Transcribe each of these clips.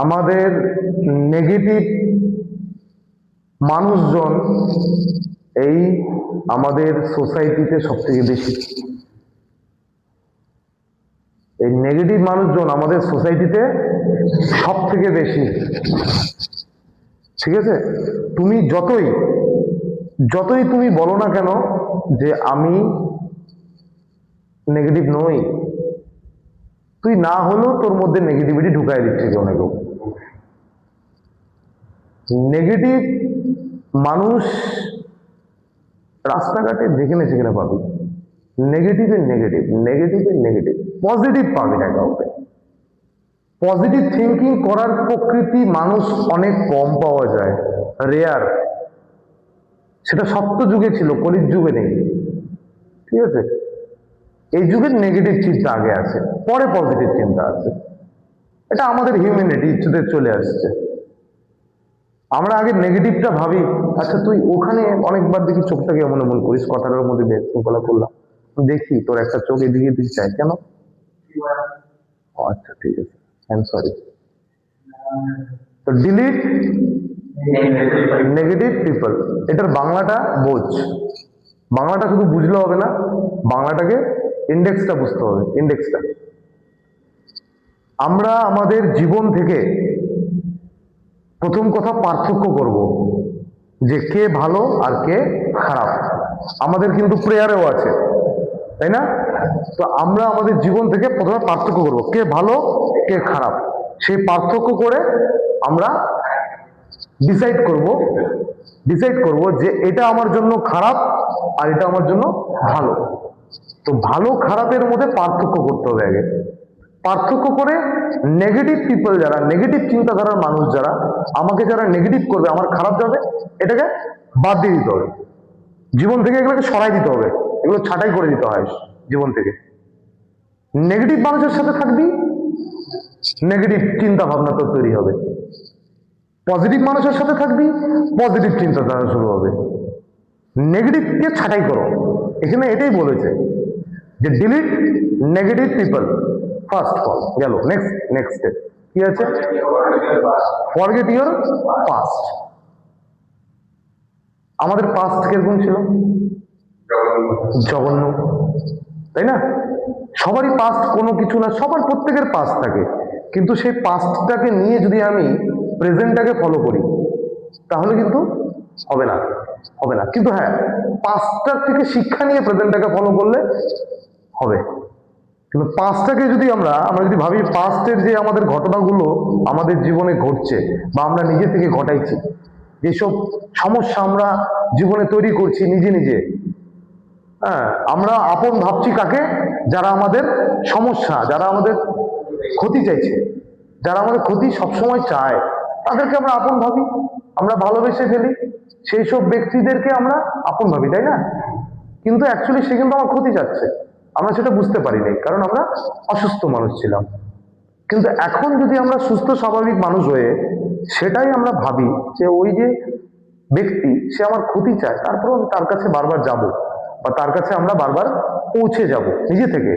আমাদের নেগেটিভ মানুষজন এই আমাদের সোসাইটিতে সব থেকে বেশি। এই নেগেটিভ মানুষজন আমাদের সোসাইটিতে সব থেকে বেশি। ঠিক আছে, তুমি যতই তুমি বলো না কেন যে আমি নেগেটিভ নই, তুই না হলেও তোর মধ্যে নেগেটিভিটি ঢুকাই দিচ্ছে কেউ না কেউ। নেগেটিভ মানুষ রাস্তাঘাটে যেখানে যেখানে পাবি, নেগেটিভের নেগেটিভ, নেগেটিভের নেগেটিভ, পজিটিভ পাবি না কাউকে। পজিটিভ থিঙ্কিং করার প্রকৃতি মানুষ অনেক কম পাওয়া যায়, রেয়ার। সেটা সত্য যুগে ছিল, কলির যুগে নেই। ঠিক আছে, এই যুগের নেগেটিভ চিন্তা আগে আছে, পরে পজিটিভ চিন্তা আছে। এটা আমাদের হিউম্যানিটি ইচ্ছুতে চলে আসছে। আমরা আগে নেগেটিভটা ভাবি। আচ্ছা, তুই ওখানে অনেকবার দেখি চোখটাকে এমন এমন করিস, কথাটার মধ্যে বেশলা করলাম, দেখি তোর একটা চোখ এদিকে এদিকে চাই কেন? আচ্ছা ঠিক আছে, আই এম সরি। তো ডিলিট নেগেটিভ পিপল, এটার বাংলাটা বোঝ। বাংলাটা শুধু বুঝলে হবে না, বাংলাটাকে ইন্ডেক্সটা বুঝতে হবে। ইন্ডেক্সটা আমরা আমাদের জীবন থেকে প্রথম কথা পার্থক্য করব যে কে ভালো আর কে খারাপ। আমাদের কিন্তু প্রেয়ারেও আছে, তাই না? তো আমরা আমাদের জীবন থেকে প্রথমে পার্থক্য করব কে ভালো কে খারাপ। সেই পার্থক্য করে আমরা ডিসাইড করব যে এটা আমার জন্য খারাপ আর এটা আমার জন্য ভালো। তো ভালো খারাপের মধ্যে পার্থক্য করতে হবে আগে। পার্থক্য করে নেগেটিভ পিপল যারা, নেগেটিভ চিন্তাধারার মানুষ যারা, আমাকে যারা নেগেটিভ করবে, আমার খারাপ যাবে, এটাকে বাদ দিয়ে দিতে হবে জীবন থেকে। এগুলোকে সরাই দিতে হবে, এগুলো ছাঁটাই করে দিতে হয় জীবন থেকে। নেগেটিভ মানুষের সাথে থাকবি, নেগেটিভ চিন্তা ভাবনা তো তৈরি হবে। পজিটিভ মানুষের সাথে থাকবি, পজিটিভ চিন্তাধারা শুরু হবে। নেগেটিভকে ছাঁটাই করো। এখানে এটাই বলেছে যে ডিলিট নেগেটিভ পিপল, ফার্স্ট ফল গেল। নেক্সট স্টেপ কি আছে? Forget your past. আমাদের পাস্ট কিরকম ছিল? জঘন্য, তাই না? সবারই পাস্ট কোনো কিছু না, সবার প্রত্যেকের পাস্ট থাকে, কিন্তু সেই পাস্টটাকে নিয়ে যদি আমি প্রেজেন্টটাকে ফলো করি তাহলে কিন্তু হবে না। কিন্তু হ্যাঁ, পাস্টটার থেকে শিক্ষা নিয়ে প্রেজেন্টটাকে ফলো করলে হবে। কিন্তু পাস্টটাকে যদি আমরা যদি ভাবি পাস্টের যে আমাদের ঘটনাগুলো আমাদের জীবনে ঘটছে বা আমরা নিজে থেকে ঘটাইছি, যেসব সমস্যা আমরা জীবনে তৈরি করছি নিজে, হ্যাঁ, আমরা আপন ভাবছি কাকে? যারা আমাদের সমস্যা, যারা আমাদের ক্ষতি চাইছে, যারা আমাদের ক্ষতি সবসময় চায়, তাদেরকে আমরা আপন ভাবি, আমরা ভালোবেসে ফেলি সেই সব ব্যক্তিদেরকে আমরা আপন ভাবি, তাই না? কিন্তু অ্যাকচুয়ালি সে কিন্তু আমার ক্ষতি চাচ্ছে, আমরা সেটা বুঝতে পারিনি, কারণ আমরা অসুস্থ মানুষ ছিলাম। কিন্তু এখন যদি আমরা সুস্থ স্বাভাবিক মানুষ হয়ে সেটাই আমরা ভাবি যে ওই যে ব্যক্তি সে আমার ক্ষতি চায়, তারপর আমি তার কাছে বারবার যাব বা তার কাছে আমরা বারবার পৌঁছে যাব নিজে থেকে,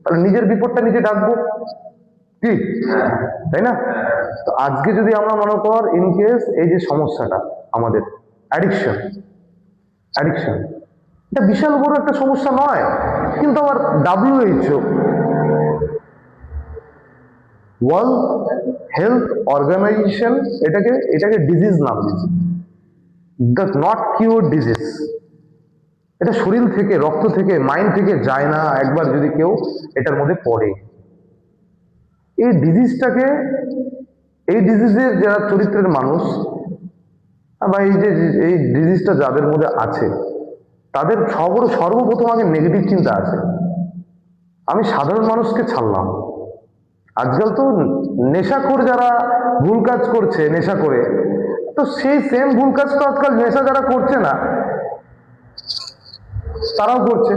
তাহলে নিজের বিপদটা নিজে ডাকবো, কি তাই না? তো আজকে যদি আমরা মনে কর ইন কেস এই যে সমস্যাটা আমাদের অ্যাডিকশন, এটা বিশাল বড় একটা সমস্যা নয়, কিন্তু আবার WHO ওয়ার্ল্ড হেলথ অর্গানাইজেশন এটাকে ডিজিজ নাম দিয়েছে, ডাজ নট কিউর ডিজিজ। এটা শরীর থেকে, রক্ত থেকে, মাইন্ড থেকে যায় না একবার যদি কেউ এটার মধ্যে পড়ে। এই ডিজিজের যারা চরিত্রের মানুষ বা এই ডিজিজটা যাদের মধ্যে আছে, তাদের সর্বপ্রথম আগে নেগেটিভ চিন্তা আছে। আমি সাধারণ মানুষকে ছাড়লাম, আজকাল তো নেশাখোর যারা ভুল কাজ করছে নেশা করে, তো সেই সেম ভুল কাজ তো আজকাল নেশা যারা করছে না তারাও করছে,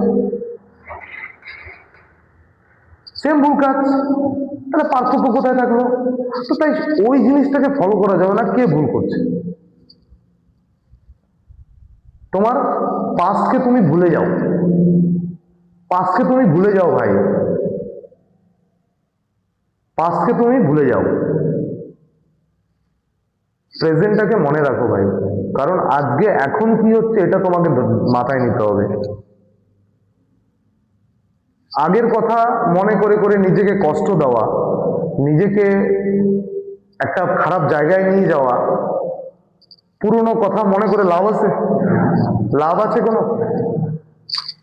সেম ভুল কাজ। তাহলে পার্থক্য কোথায় থাকলো? তো তাই ওই জিনিসটাকে ফলো করা যাবে না কে ভুল করছে। তোমার পাস্টকে তুমি ভুলে যাও, ভাই, পাস্টকে তুমি ভুলে যাও। প্রেজেন্টটাকে মনে রাখো ভাই, কারণ আজকে এখন কি হচ্ছে এটা তোমাকে মাথায় নিতে হবে। আগের কথা মনে করে করে নিজেকে কষ্ট দেওয়া, নিজেকে একটা খারাপ জায়গায় নিয়ে যাওয়া, পুরনো কথা মনে করে লাভ আছে? লাভ আছে কোনো?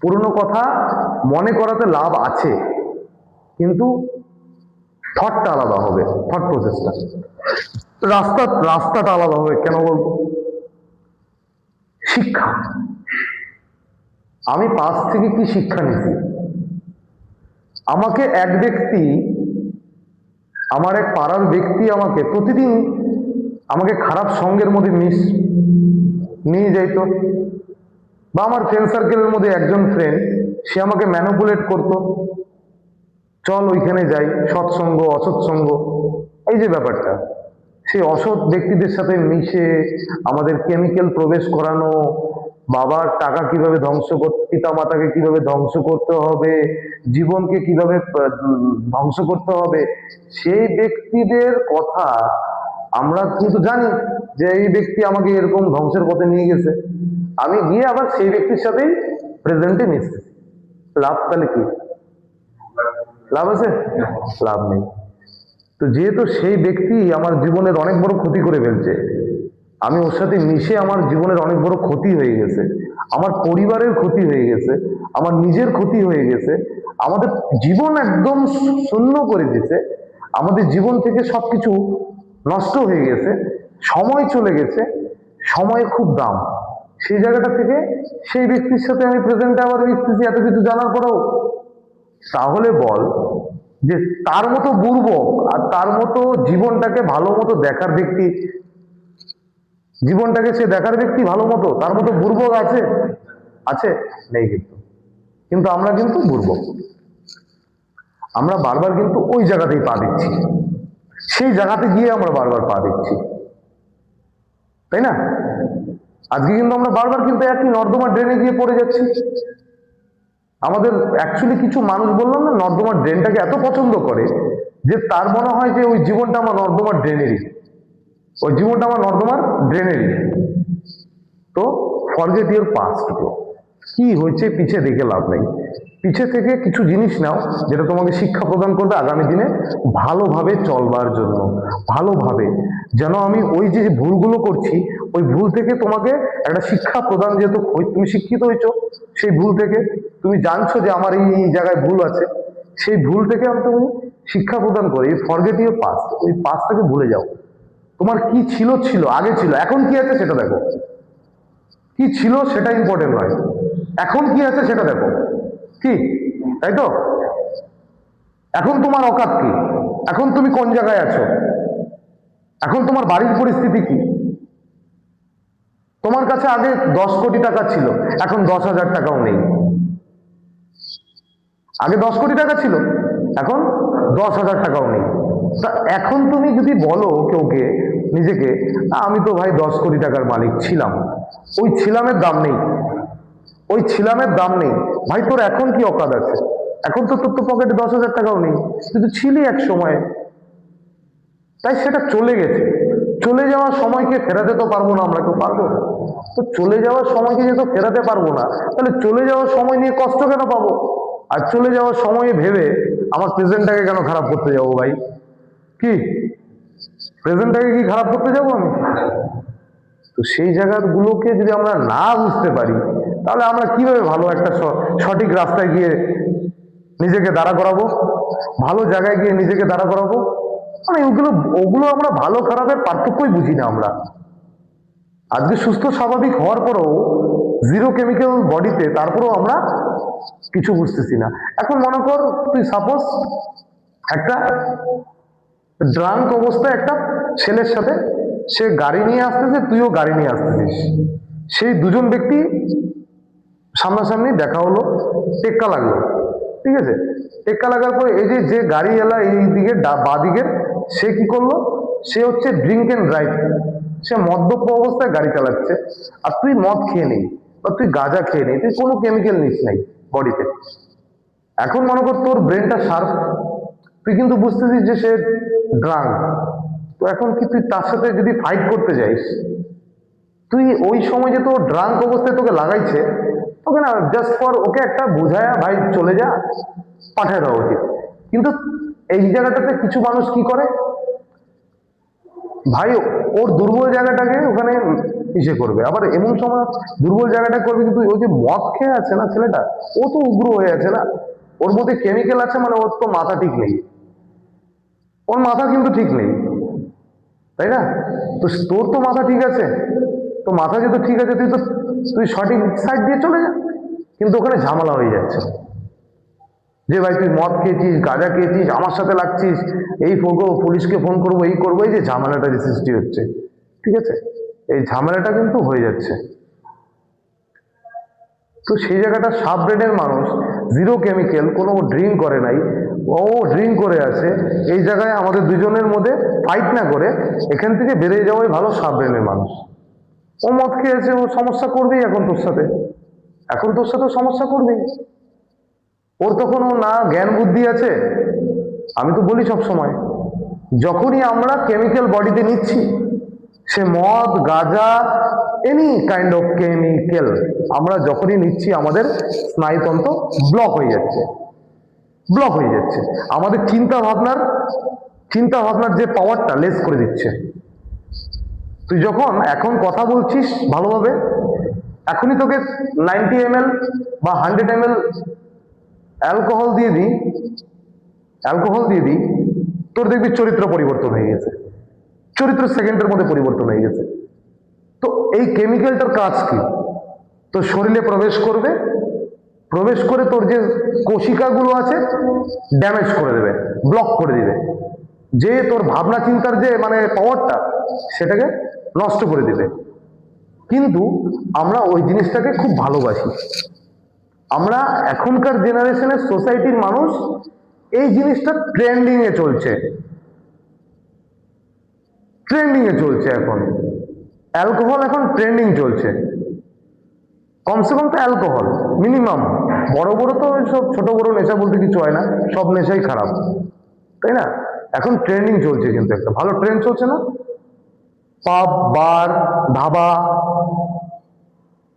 পুরনো কথা মনে করাতে লাভ আছে, কিন্তু থটটা আলাদা হবে, থট প্রসেসটা, রাস্তাটা আলাদা হবে। কেন বলবো? শিক্ষা। আমি পাশ থেকে কি শিক্ষা নিছি? আমাকে এক ব্যক্তি, আমার এক পাড়ার ব্যক্তি আমাকে প্রতিদিন আমাকে খারাপ সঙ্গের মধ্যে নিয়ে যাইতো, বা আমার ফ্রেন্ড সার্কেলের মধ্যে একজন ফ্রেন্ড, সে আমাকে ম্যানিপুলেট করতো, চল ওইখানে যাই, সৎসঙ্গ অসৎসঙ্গ, এই যে ব্যাপারটা, সেই অসৎ ব্যক্তিদের সাথে মিশে আমাদের কেমিক্যাল প্রবেশ করানো, বাবার টাকা কিভাবে ধ্বংস করতে, পিতা মাতাকে কিভাবে ধ্বংস করতে হবে, জীবনকে কিভাবে ধ্বংস করতে হবে, সেই ব্যক্তিদের কথা আমরা কিন্তু জানি যে এই ব্যক্তি আমাকে এরকম ধ্বংসের পথে নিয়ে গেছে, আমি গিয়ে আবার সেই ব্যক্তির সাথেই প্রেজেন্টে মিশছি। লাভ তাহলে কি? লাভ আছে? লাভ নেই। তো যেহেতু সেই ব্যক্তি আমার জীবনের অনেক বড় ক্ষতি করে ফেলছে, আমি ওর সাথে মিশে আমার জীবনের অনেক বড় ক্ষতি হয়ে গেছে, আমার পরিবারের ক্ষতি হয়ে গেছে, আমার নিজের ক্ষতি হয়ে গেছে, আমাদের জীবন একদম শূন্য করে দিয়েছে, আমাদের জীবন থেকে সবকিছু নষ্ট হয়ে গেছে, সময় চলে গেছে, সময়ের খুব দাম। সেই জায়গাটা থেকে সেই ব্যক্তির সাথে আমি প্রেজেন্টে আবার মিশতেছি এত কিছু জানার পরেও। তাহলে বল যে তার মতো বুর্বক আর তার মতো জীবনটাকে ভালো মতো দেখার ব্যক্তি, জীবনটাকে সে দেখার ব্যক্তি ভালো মতো, তার মতো বুর্বক আছে? আছে? নেই। কিন্তু আমরা কিন্তু বুর্বক, আমরা বারবার কিন্তু ওই জায়গাতেই পা দিচ্ছি, সেই জায়গাতে গিয়ে আমরা বারবার পা দিচ্ছি, তাই না? আজকে কিন্তু আমরা বারবার কিন্তু একই নর্দমা ড্রেনে গিয়ে পড়ে যাচ্ছি। আমাদের অ্যাকচুয়ালি কিছু মানুষ, বললাম না, নর্দমার ড্রেনটাকে এত পছন্দ করে যে তার মনে হয় যে ওই জীবনটা আমার নর্দমার ড্রেনেরই, ওই জীবনটা আমার নর্দমার ড্রেনেরই। তো ফরগেট ইউর পাস্ট ব্রো, কি হয়েছে পিছে দেখে লাভ নেই, পিছে থেকে কিছু জিনিস নাও যেটা তোমাকে শিক্ষা প্রদান করবে আগামী দিনে ভালোভাবে চলবার জন্য, ভালোভাবে, যেন আমি ওই যে ভুলগুলো করছি ওই ভুল থেকে তোমাকে একটা শিক্ষা প্রদান, যেহেতু তুমি শিক্ষিত হয়েছো সেই ভুল থেকে, তুমি জানছো যে আমার এই জায়গায় ভুল আছে, সেই ভুল থেকে আমি তুমি শিক্ষা প্রদান করি। ফরগেট ইউর পাস্ট, ওই পাস্টটাকে ভুলে যাও। তোমার কি ছিল ছিল, আগে ছিল, এখন কি আছে সেটা দেখো। কি ছিল সেটা ইম্পর্টেন্ট নয়, এখন কি আছে সেটা দেখো, কি, তাই তো? এখন তোমার অকাত কি, এখন তুমি কোন জায়গায় আছো, এখন তোমার বাড়ির পরিস্থিতি কি? তোমার কাছে আগে 10 কোটি টাকা ছিল, এখন 10,000 টাকাও নেই। আগে 10 কোটি টাকা ছিল, এখন 10,000 টাকাও নেই। তা এখন তুমি যদি বলো কেউকে, নিজেকে, আমি তো ভাই 10 কোটি টাকার মালিক ছিলাম, ওই ছিলামের দাম নেই, ওই ছিলামের দাম নেই ভাই। তোর এখন কি অকাত আছে? এখন তো তোর তো পকেটে 10,000 টাকাও নেই, কিন্তু ছিলি এক সময়, তাই সেটা চলে গেছে। চলে যাওয়ার সময়কে ফেরাতে তো পারবো না আমরা, কেউ পারবো? তো চলে যাওয়ার সময়কে যেহেতু ফেরাতে পারবো না, তাহলে চলে যাওয়ার সময় নিয়ে কষ্ট কেন পাবো? আর চলে যাওয়ার সময়ে ভেবে আমার প্রেজেন্টটাকে কেন খারাপ করতে যাবো ভাই? কি প্রেজেন্টটাকে কি খারাপ করতে যাবো আমি? তো সেই জায়গাগুলোকে যদি আমরা না বুঝতে পারি, তাহলে আমরা কিভাবে ভালো একটা সঠিক রাস্তায় গিয়ে নিজেকে দাঁড়া করাবো, ভালো জায়গায় গিয়ে নিজেকে দাঁড়া করাবো? মানে ওগুলো আমরা ভালো খারাপের পার্থক্যই বুঝি না আমরা। আজকে সুস্থ স্বাভাবিক হওয়ার পরেও, জিরো কেমিক্যাল বডিতে, তারপরেও আমরা কিছু বুঝতেছি না। এখন মনে কর তুই সাপোজ একটা ড্রাঙ্ক অবস্থায় একটা ছেলের সাথে, সে গাড়ি নিয়ে আসতেছে, তুইও গাড়ি নিয়ে আসতেছিস, সেই দুজন ব্যক্তি সামনাসামনি দেখা হলো, টেক্কা লাগলো, ঠিক আছে? টেক্কা লাগার পরে এই যে গাড়িওয়ালা এই দিকে বাঁ দিকের, সে কি করলো, সে হচ্ছে ড্রিঙ্ক অ্যান্ড ড্রাইভ, সে মদ্যপ অবস্থায় গাড়ি চালাচ্ছে, আর তুই মদ খেয়ে নেই বা তুই গাঁজা খেয়ে নেই, তুই কোনো কেমিক্যাল নিস নাই বডিতে। এখন মনে কর তোর ব্রেনটা শার্প, তুই কিন্তু বুঝতেছিস যে সে ড্রাঙ্ক, তো এখন কি তুই তার সাথে যদি ফাইট করতে যাইস, তুই ওই সময় যে তোর ড্রাঙ্ক অবস্থায় তোকে লাগাইছে, তোকে না জাস্ট ফর ওকে একটা বুঝায়া ভাই চলে যা, পাঠিয়ে দেওয়া উচিত। কিন্তু এই জায়গাটাতে কিছু মানুষ কি করে ভাই, ওর দুর্বল জায়গাটাকে ওখানে ইসে করবে, আবার এমন সময় দুর্বল জায়গাটা করবে। কিন্তু ওই যে মদ খেয়ে আছে না ছেলেটা, ও তো উগ্র হয়ে আছে না, ওর মধ্যে কেমিক্যাল আছে, মানে ওর তো মাথা ঠিক নেই, ওর মাথা কিন্তু ঠিক নেই, তাই না? তো তোর তো মাথা ঠিক আছে, তো মাথা যেহেতু ঠিক আছে, তুই সঠিক সাইড দিয়ে চলে যা। কিন্তু ওখানে ঝামেলা হয়ে যাচ্ছে যে ভাই তুই মদ খেয়েছিস, গাঁজা খেয়েছিস, আমার সাথে লাগছিস, এই ফোন করবো, পুলিশকে ফোন করবো, এই করবো, এই যে ঝামেলাটা যে সৃষ্টি হচ্ছে, ঠিক আছে, এই ঝামেলাটা কিন্তু হয়ে যাচ্ছে। তো সেই জায়গাটা সাব ব্রেডের মানুষ, জিরো কেমিক্যাল, কোনো ড্রিঙ্ক করে নাই, ও ড্রিঙ্ক করে আছে, এই জায়গায় আমাদের দুজনের মধ্যে ফাইট না করে এখান থেকে বেরিয়ে যাওয়াই ভালো। সাব ব্রেডের মানুষ, ও মদ খেয়েছে, ও সমস্যা করবেই এখন তোর সাথে, এখন তোর সাথে সমস্যা করবেই। ওর তখন ও না জ্ঞান বুদ্ধি আছে। আমি তো বলি সব সময়, যখনই আমরা কেমিক্যাল বডিতে নিচ্ছি, সে মদ, গাঁজা, এনি কাইন্ড অফ কেমিক্যাল আমরা যখনই নিচ্ছি, আমাদের স্নায়ুতন্ত্র ব্লক হয়ে যাচ্ছে, ব্লক হয়ে যাচ্ছে। আমাদের চিন্তা ভাবনার যে পাওয়ারটা লেস করে দিচ্ছে। তুই যখন এখন কথা বলছিস ভালোভাবে, এখনই তোকে 90 ml বা 100 ml অ্যালকোহল দিয়ে দিই, তোর দেখবি চরিত্র পরিবর্তন হয়ে গেছে, চরিত্র সেকেন্ডের মধ্যে পরিবর্তন হয়ে গেছে। তো এই কেমিক্যালটার কাজ কি? তোর শরীরে প্রবেশ করে তোর যে কোশিকাগুলো আছে ড্যামেজ করে দেবে, ব্লক করে দিবে, যে তোর ভাবনা চিন্তার যে মানে পাওয়ারটা, সেটাকে নষ্ট করে দিবে। কিন্তু আমরা ওই জিনিসটাকে খুব ভালোবাসি। আমরা এখনকার জেনারেশনের সোসাইটির মানুষ এই জিনিসটা ট্রেন্ডিং এ চলছে, এখন অ্যালকোহল এখন ট্রেন্ডিং চলছে। কমসে কম তো অ্যালকোহল মিনিমাম, বড় তো সব ছোট বড় নেশা বলতে কিছু হয় না, সব নেশাই খারাপ, তাই না? এখন ট্রেন্ডিং চলছে, কিন্তু একটা ভালো ট্রেন্ড চলছে না? পাব, বার, ধাবা,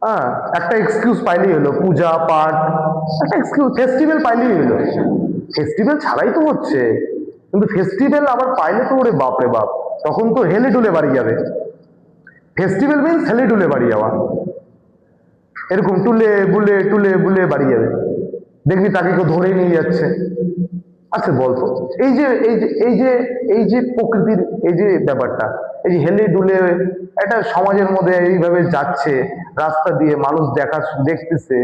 হ্যাঁ, একটা এক্সকিউজ পাইলেই হলো, পূজা পাঠ, একটা এক্সকিউজ, ফেস্টিভ্যাল পাইলেই হলো। ফেস্টিভ্যাল ছাড়াই তো হচ্ছে, কিন্তু ফেস্টিভ্যাল আবার পাইলে তো ওরে বাপ রে বাপ, তখন তো হেলে ডুলে বাড়ি যাবে। ফেস্টিভ্যাল মিনস হেলে ডুলে বাড়ি যাওয়া, এরকম টুলে বুলে বাড়ি যাবে, দেখবি তাকে কেউ ধরে নিয়ে যাচ্ছে। আচ্ছা বলতো, এই যে প্রকৃতির এই যে ব্যাপারটা, এই যে হেলে ডুলে একটা সমাজের মধ্যে এইভাবে যাচ্ছে, রাস্তা দিয়ে মানুষ দেখতেছে,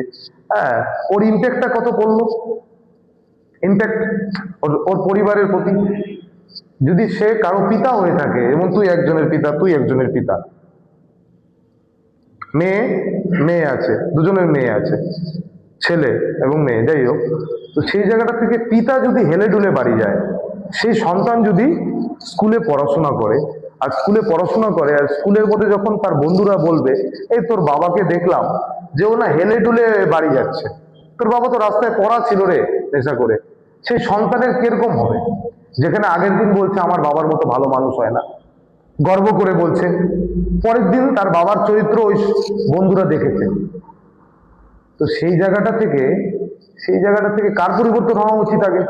হ্যাঁ, ওর ইম্প্যাক্টটা কত পড়লো? ইম্প্যাক্ট ওর পরিবারের প্রতি, যদি সে কারো পিতা হয়ে থাকে, এবং তুই একজনের পিতা, মেয়ে আছে, দুজনের মেয়ে আছে, ছেলে এবং মেয়ে, যাই হোক, তো সেই জায়গাটা থেকে পিতা যদি হেলে ডুলে বাড়ি যায়, সেই সন্তান যদি স্কুলে পড়াশোনা করে, আর স্কুলের মধ্যে যখন তার বন্ধুরা বলবে, এই তোর বাবাকে দেখলাম যে ও না হেলে ডুলে বাড়ি যাচ্ছে, তোর বাবা তো রাস্তায় পড়া ছিল রে নেশা করে, সেই সন্তানের কিরকম হবে? যেখানে আগের দিন বলছে আমার বাবার মতো ভালো মানুষ হয় না, গর্ব করে বলছে, পরের দিন তার বাবার চরিত্র ওই বন্ধুরা দেখেছে। তো সেই জায়গাটা থেকে কার পরিবর্তন হওয়া উচিত? আগে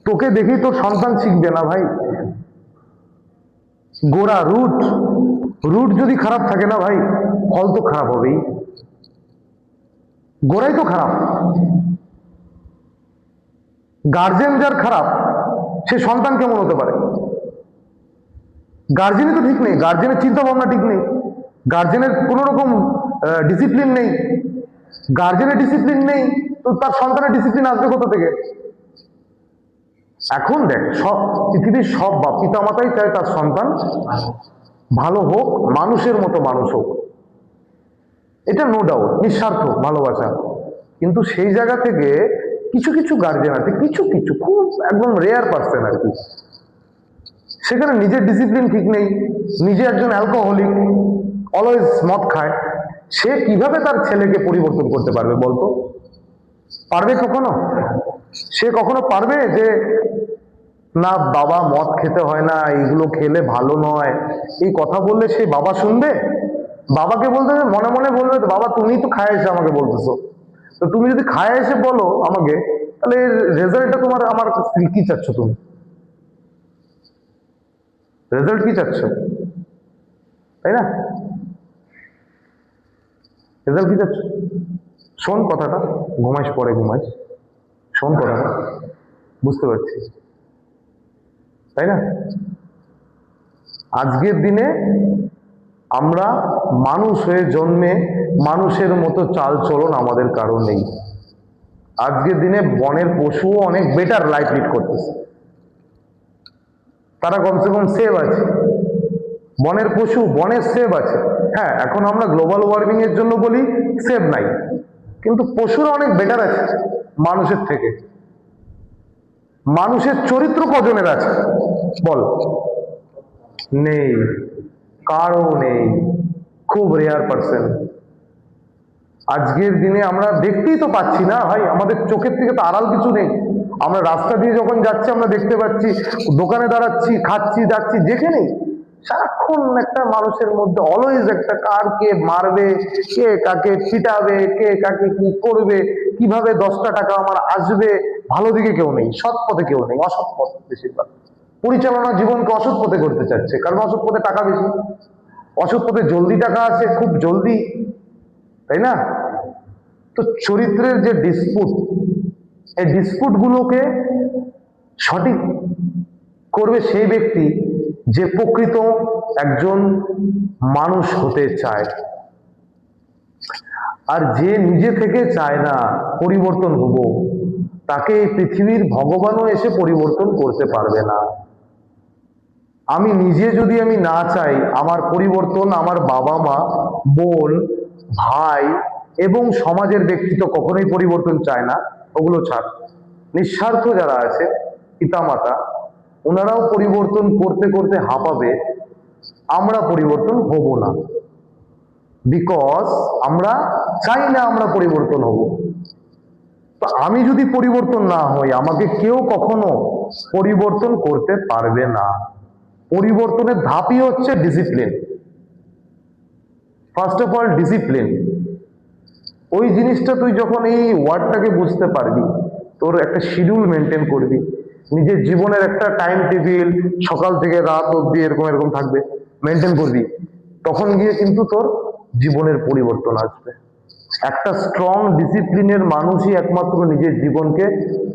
তোকে দেখেই তোর সন্তান শিখবে না ভাই। গোড়া রুট যদি খারাপ থাকে না ভাই, ফল তো খারাপ হবেই, গোড়াই তো খারাপ। গার্জেন যার খারাপ, সে সন্তান কেমন হতে পারে? গার্জেনই তো ঠিক নেই, গার্জেনের চিন্তা ভাবনা ঠিক নেই, গার্জেনের কোন রকম ডিসিপ্লিন নেই, তো তার সন্তানের ডিসিপ্লিন আসবে কোথা থেকে? এখন দেখ, পৃথিবীর সব পিতা মাতাই চায় তার সন্তান ভালো হোক, মানুষের মতো মানুষ হোক, এটা নো ডাউট, নিঃস্বার্থ ভালোবাসা। কিন্তু সেই জায়গা থেকে কিছু গার্জেন আছে, খুব একদম রেয়ার পার্সন আর কি, সেখানে নিজের ডিসিপ্লিন ঠিক নেই, নিজে একজন অ্যালকোহলিক, অলওয়েজ মদ খায়, সে কিভাবে তার ছেলেকে পরিবর্তন করতে পারবে বলতো? পারবে কখনো? সে কখনো পারবে যে না বাবা মদ খেতে হয় না, এইগুলো খেলে ভালো নয়, এই কথা বললে সে বাবা শুনবে? বাবাকে বলতে হবে, মনে মনে বলবে তো, বাবা তুমি তো খায় এসে আমাকে বলতেছো, তো তুমি যদি খায় এসে বলো আমাকে, তাহলে রেজাল্টটা তোমার আমার কি চাচ্ছ? তুমি রেজাল্ট কি চাচ্ছ, তাই না? রেজাল্ট কি চাচ্ছ? শোন কথাটা, ঘুমাইস পরে ঘুমাইস, শোন কথাটা, বুঝতে পারছি, তাই না? আজকের দিনে আমরা মানুষ হয়ে জন্মে মানুষের মতো চাল চলন আমাদের কারো নেই। আজকের দিনে বনের পশুও অনেক বেটার লাইফ লিড করতেছে, তারা কমসে কম সেভ আছে। বনের পশু বনের সেভ আছে। হ্যাঁ, এখন আমরা গ্লোবাল ওয়ার্মিং এর জন্য বলি সেভ নাই, কিন্তু পশুরা অনেক বেটার আছে মানুষের থেকে। মানুষের চরিত্র কজনের আছে বল? নেই, কারও নেই, খুব রেয়ার পার্সন। আজকের দিনে আমরা দেখতেই তো পাচ্ছি না ভাই, আমাদের চোখের থেকে তো আড়াল কিছু নেই। আমরা রাস্তা দিয়ে যখন যাচ্ছি আমরা দেখতে পাচ্ছি, দোকানে দাঁড়াচ্ছি, খাচ্ছি, যাচ্ছি, যেখানেই সারাক্ষণ একটা মানুষের মধ্যে অলওয়েজ একটা কার কে মারবে, কে কাকে পিটাবে, কে কাকে কি করবে, কিভাবে 10টা টাকা আমার আসবে, ভালো দিকে কেউ নেই, সৎ পথে কেউ নেই, অসৎ পথ বেশিরভাগ পরিচালনা জীবনকে অসৎ পথে করতে চাচ্ছে, কারণ অসৎ পথে টাকা বেশি, অসৎ পথে জলদি টাকা আসে খুব জলদি, তাই না? তো চরিত্রের যে ডিসপুট, এই ডিসপুট গুলোকে সঠিক করবে সেই ব্যক্তি যে প্রকৃত একজন মানুষ হতে চায়। আর যে নিজে থেকে চায় না পরিবর্তন হব, তাকে এই পৃথিবীর ভগবানও এসে পরিবর্তন করতে পারবে না। আমি নিজে যদি আমি না চাই আমার পরিবর্তন, আমার বাবা মা, বোন, ভাই এবং সমাজের ব্যক্তিত্ব কখনোই পরিবর্তন চায় না, ওগুলো ছাড়। নিঃস্বার্থ যারা আছে পিতামাতা, ওনারাও পরিবর্তন করতে করতে হাঁপাবে, আমরা পরিবর্তন হব না, বিকজ আমরা চাই না আমরা পরিবর্তন হব। তো আমি যদি পরিবর্তন না হই, আমাকে কেউ কখনো পরিবর্তন করতে পারবে না। পরিবর্তনের ধাপই হচ্ছে discipline. First of all discipline, ওই জিনিসটা তুই যখন এই ওয়ার্ডটাকে বুঝতে পারবি, তোর একটা শিডিউল মেনটেন করবি, নিজের জীবনের একটা টাইম টেবিল সকাল থেকে রাত অব্দি এরকম এরকম থাকবে, মেনটেন করবি, তখন গিয়ে কিন্তু তোর জীবনের পরিবর্তন আসবে। একটা স্ট্রং ডিসিপ্লিনের মানুষই একমাত্র নিজের জীবনকে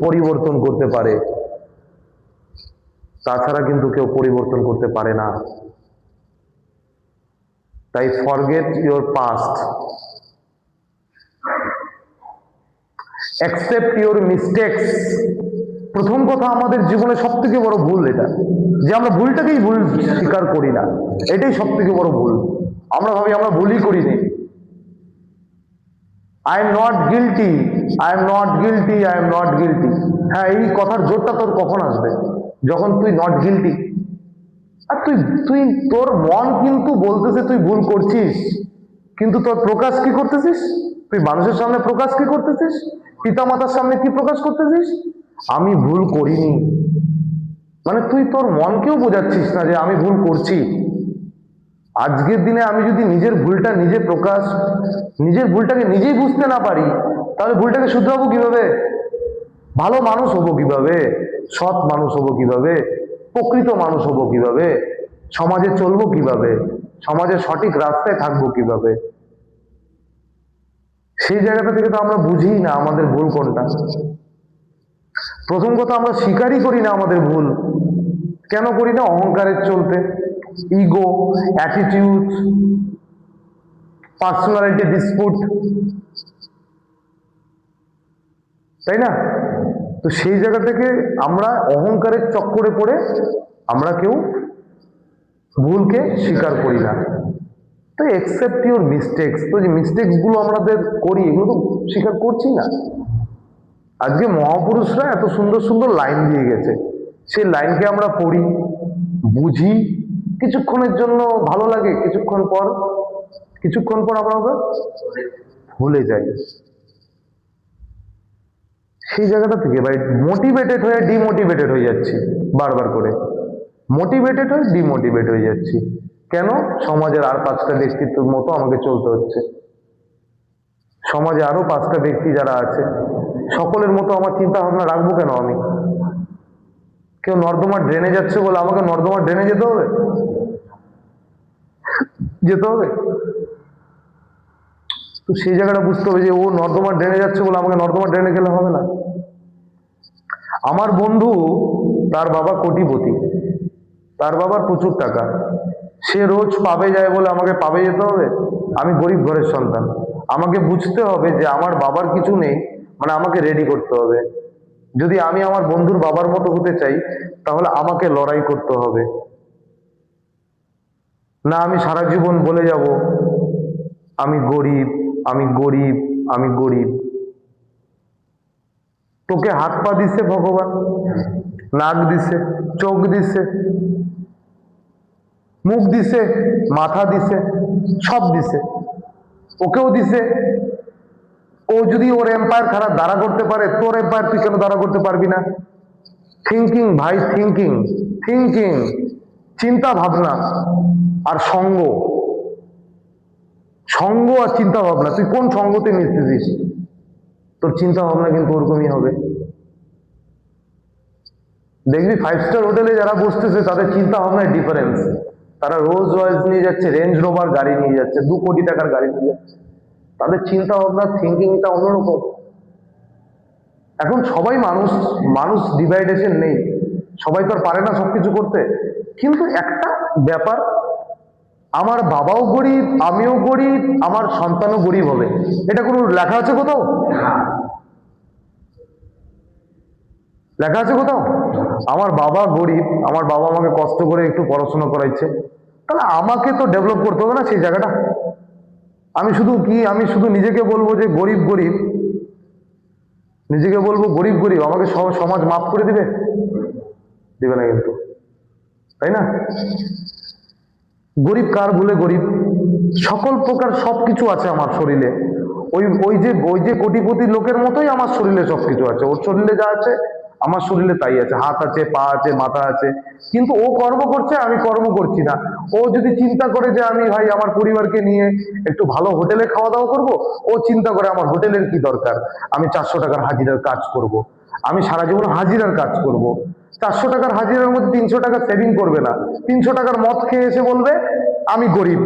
পরিবর্তন করতে পারে, তাছাড়া কিন্তু কেউ পরিবর্তন করতে পারে না। তাই forget your past, accept your mistakes. প্রথম কথা, আমাদের জীবনে সব থেকে বড় ভুল এটা, যে আমরা ভুলটাকেই ভুল স্বীকার করি না, এটাই সব থেকে বড় ভুল। আমরা ভাবি আমরা ভুলই করিনি। I am not guilty, I am not guilty, I am not guilty. হ্যাঁ, এই কথার জোরটা তোর কখন আসবে? যখন তুই নট গিলটি। আর তুই তুই তোর মন কিন্তু বলতেছে তুই ভুল করছিস, কিন্তু তোর প্রকাশ কি করতেছিস? তুই মানুষের সামনে প্রকাশ কি করতেছিস? পিতামাতার সামনে কি প্রকাশ করতেছিস? আমি ভুল করিনি। মানে তুই তোর মনকেও বোঝাচ্ছিস না যে আমি ভুল করছি। আজকের দিনে আমি যদি নিজের ভুলটা নিজে প্রকাশ, নিজের ভুলটাকে নিজেই বুঝতে না পারি, তাহলে ভুলটাকে শুধরাবো কিভাবে? ভালো মানুষ হবো কিভাবে? সৎ মানুষ হবো কিভাবে? প্রকৃত মানুষ হবো কিভাবে? সমাজে চলবো কিভাবে? সমাজের সঠিক রাস্তায় থাকবো কিভাবে? সেই জায়গাটা থেকে তো আমরা বুঝি না আমাদের ভুল কোনটা। প্রথম কথা, আমরা স্বীকারই করি না আমাদের ভুল। কেন করি না? অহংকারের চলতে, ইগো, অ্যাটিটিউড, পার্সোনালিটি ডিসপুট, তাই না? তো সেই জায়গা থেকে আমরা অহংকারের চক্করে পড়ে আমরা কেউ ভুলকে স্বীকার করি না। তো একসেপ্ট ইউর মিস্টেক্স, তো যে মিস্টেক্স গুলো আমাদের করি এগুলো তো স্বীকার করছি না। আজকে মহাপুরুষরা এত সুন্দর সুন্দর লাইন দিয়ে গেছে, সেই লাইনকে আমরা পড়ি, বুঝি, কিছুক্ষণের জন্য ভালো লাগে, কিছুক্ষণ পর আমরা ভুলে যাই। সেই জায়গাটা থেকে ভাই মোটিভেটেড হয়ে ডিমোটিভেটেড হয়ে যাচ্ছি বারবার করে, মোটিভেটেড হয়ে ডিমোটিভেট হয়ে যাচ্ছি। কেন? সমাজের আর 5টা ব্যক্তিত্বের মতো আমাকে চলতে হচ্ছে। সমাজে আরো 5টা ব্যক্তি যারা আছে সকলের মতো আমার চিন্তা ভাবনা রাখবো কেন আমি? কেউ নর্দমার ড্রেনে যাচ্ছে বলে আমাকে নর্দমার ড্রেনে যেতে হবে? যেতে হবে? তো সেই জায়গাটা বুঝতে হবে যে ও নর্দমার ড্রেনে যাচ্ছে বলে আমাকে নর্দমার ড্রেনে গেলে হবে না। আমার বন্ধু, তার বাবা কোটিপতি, তার বাবার প্রচুর টাকা, সে রোজ পাবে যায় বলে আমাকে পাবে যেতে হবে? আমি গরিব ঘরের সন্তান, আমাকে বুঝতে হবে যে আমার বাবার কিছু নেই, মানে আমাকে রেডি করতে হবে। যদি আমি আমার বন্ধুর বাবার মতো হতে চাই তাহলে আমাকে লড়াই করতে হবে। না আমি সারা জীবন বলে যাব আমি গরিব, আমি গরিব, আমি গরিব। তোকে হাত পা দিছে ভগবান, নাক দিছে, চোখ দিছে, মুখ দিছে, মাথা দিছে, সব দিছে, ওকেও দিছে। ও যদি ওর এম্পায়ার খারাপ দাঁড়া করতে পারে, তোর এম্পায়ার তুই কেন দাঁড়া করতে পারবি না? থিঙ্কিং ভাই, থিঙ্কিং, থিঙ্কিং, চিন্তা ভাবনা আর সঙ্গ, সঙ্গ আর চিন্তা ভাবনা, তুই কোন সঙ্গতে মিশতেছিস তোর চিন্তা ভাবনা কিন্তু ওরকমই হবে। দেখবি 5 স্টার হোটেলে যারা বসতেছে তাদের চিন্তা ভাবনায় ডিফারেন্স। তারা রোজ রয়েস নিয়ে যাচ্ছে, রেঞ্জ রোভার গাড়ি নিয়ে যাচ্ছে, 2 কোটি টাকার গাড়ি নিয়ে যাচ্ছে, তাদের চিন্তা ভাবনা থিঙ্কিংটা অন্যরকম। এখন সবাই মানুষ, মানুষ ডিভাইডেশন নেই, সবাই তো আর পারে না সবকিছু করতে। কিন্তু একটা ব্যাপার, আমার বাবাও গরিব, আমিও গরিব, আমার সন্তানও গরিব হবে, এটা কোনো লেখা আছে কোথাও? লেখা আছে কোথাও? আমার বাবা গরিব, আমার বাবা আমাকে কষ্ট করে একটু পড়াশোনা করাইছে, তাহলে আমাকে তো ডেভেলপ করতে হবে না সেই জায়গাটা? আমি শুধু কি, আমি শুধু নিজেকে বলবো যে গরিব গরিব, নিজেকে বলবো গরিব গরিব, আমাকে সমাজ মাফ করে দিবে? দিবে না কিন্তু, তাই না? গরিব কার ভুলে গরিব? সকল প্রকার সবকিছু আছে আমার শরীরে, ওই যে কোটিপতি লোকের মতোই আমার শরীরে সবকিছু আছে। ওর শরীরে যা আছে আমার শরীরে তাই আছে, হাত আছে, পা আছে, মাথা আছে। কিন্তু ও কর্ম করছে, আমি কর্ম করছি না। ও যদি চিন্তা করে যে আমি ভাই আমার পরিবারকে নিয়ে একটু ভালো হোটেলে খাওয়া দাওয়া করবো, ও চিন্তা করে আমার হোটেলের কি দরকার, আমি 400 টাকার হাজিরার কাজ করব। আমি সারা জীবন হাজিরার কাজ করব। 400 টাকার হাজিরার মধ্যে 300 টাকা সেভিং করবে না, 300 টাকার মদ খেয়ে এসে বলবে আমি গরিব।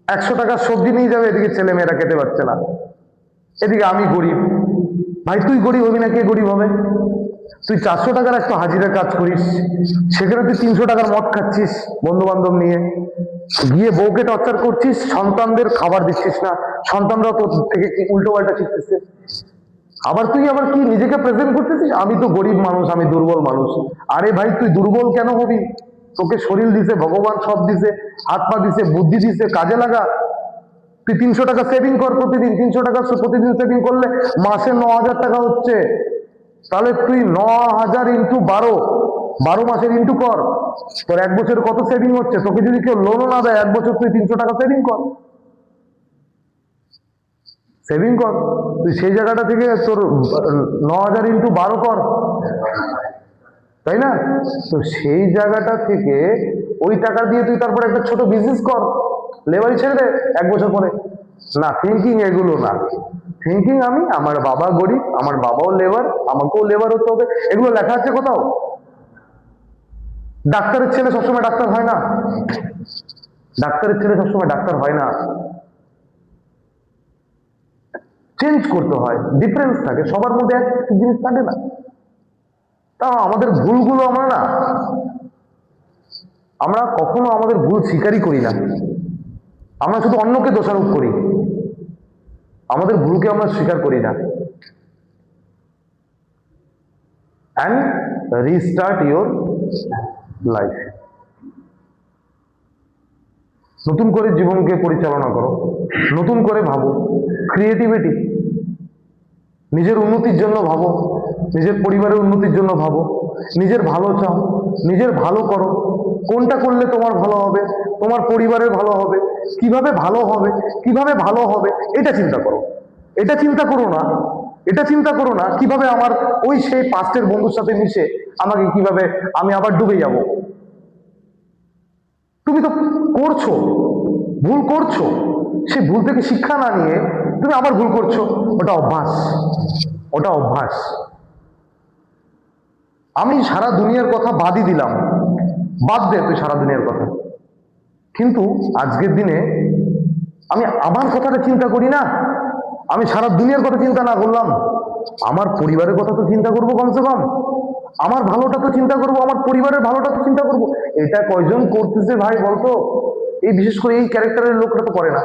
100 টাকার সবজি নিয়ে যাবে, এদিকে ছেলে মেয়েরা খেতে পারছে না, এদিকে আমি গরিব। ভাই তুই গরিব হবি না, কে গরিব হবে? তুই 400 টাকার একটা হাজিরা কাজ করিস, সেখানে তুই 300 টাকার মদ খাচ্ছিস বন্ধু বান্ধব নিয়ে, গিয়ে বউকে টর্চার করছিস, সন্তানদের খাবার দিচ্ছিস না, সন্তানরা তোর থেকে কি উল্টো পাল্টা শিখতেছে। আবার তুই আবার কি নিজেকে প্রেজেন্ট করতেছিস, আমি তো গরিব মানুষ, আমি দুর্বল মানুষ। আরে ভাই তুই দুর্বল কেন হবি? তোকে শরীর দিছে ভগবান, সব দিছে, হাত পা দিছে, বুদ্ধি দিছে, কাজে লাগা। তুই 300 টাকা সেভিং কর প্রতিদিন, 300 টাকা প্রতিদিন সেভিং করলে মাসে 9,000 টাকা হচ্ছে। তাহলে তুই 9,000 ইন্টু 12 মাসের ইন্টু কর, তোর 1 বছরে কত সেভিং হচ্ছে? তোকে যদি কেউ লোনও না দেয় 1 বছর তুই 300 টাকা সেভিং কর, সেভিং কর। তুই সেই জায়গাটা থেকে তোর 9,000 ইন্টু 12 কর, তাই না? তো সেই জায়গাটা থেকে ওই টাকা দিয়ে তুই তারপর একটা ছোট বিজনেস কর, লেবারি ছেড়ে দে 1 বছর পরে। না, থিঙ্কিং এগুলো না। থিঙ্কিং আমি, আমার বাবা গরিব, আমার বাবাও লেবার, আমাকেও লেবার হতে হবে, এগুলো লেখা আছে কোথাও? ডাক্তারের ছেলে সবসময় ডাক্তার হয় না, ডাক্তারের ছেলে সবসময় ডাক্তার হয় না। চেঞ্জ করতে হয়, ডিফারেন্স থাকে, সবার মধ্যে এক জিনিস থাকে না। তা আমাদের ভুলগুলো আমরা কখনো আমাদের ভুল স্বীকারই করি না, আমরা শুধু অন্যকে দোষারোপ করি, আমাদের ভুলকে আমরা স্বীকার করি না। অ্যান্ড রিস্টার্ট ইউর লাইফ, নতুন করে জীবনকে পরিচালনা করো, নতুন করে ভাবো, ক্রিয়েটিভিটি, নিজের উন্নতির জন্য ভাবো, নিজের পরিবারের উন্নতির জন্য ভাবো, নিজের ভালো চাও, নিজের ভালো করো। কোনটা করলে তোমার ভালো হবে, তোমার পরিবারের ভালো হবে, কিভাবে ভালো হবে, কিভাবে ভালো হবে, এটা চিন্তা করো। এটা চিন্তা করো না এটা চিন্তা করো না কিভাবে আমার ওই সেই পাস্টের বন্ধুর সাথে মিশে আমাকে কিভাবে আমি আবার ডুবে যাব। তুমি তো করছো, ভুল করছো, সেই ভুল থেকে শিক্ষা না নিয়ে তুমি আবার ভুল করছো। ওটা অভ্যাস, ওটা অভ্যাস। আমি সারা দুনিয়ার কথা বাদই দিলাম, বাদ দে তুই সারা দুনিয়ার কথা, কিন্তু আজকের দিনে আমি আমার কথাটা চিন্তা করি না। আমি সারা দুনিয়ার কথা চিন্তা না করলাম, আমার পরিবারের কথা তো চিন্তা করবো, কমসে কম আমার ভালোটা তো চিন্তা করবো, আমার পরিবারের ভালোটা তো চিন্তা করবো। এটা কয়জন করতেছে ভাই বলতো? এই বিশেষ করে এই ক্যারেক্টারের লোকরা তো করে না।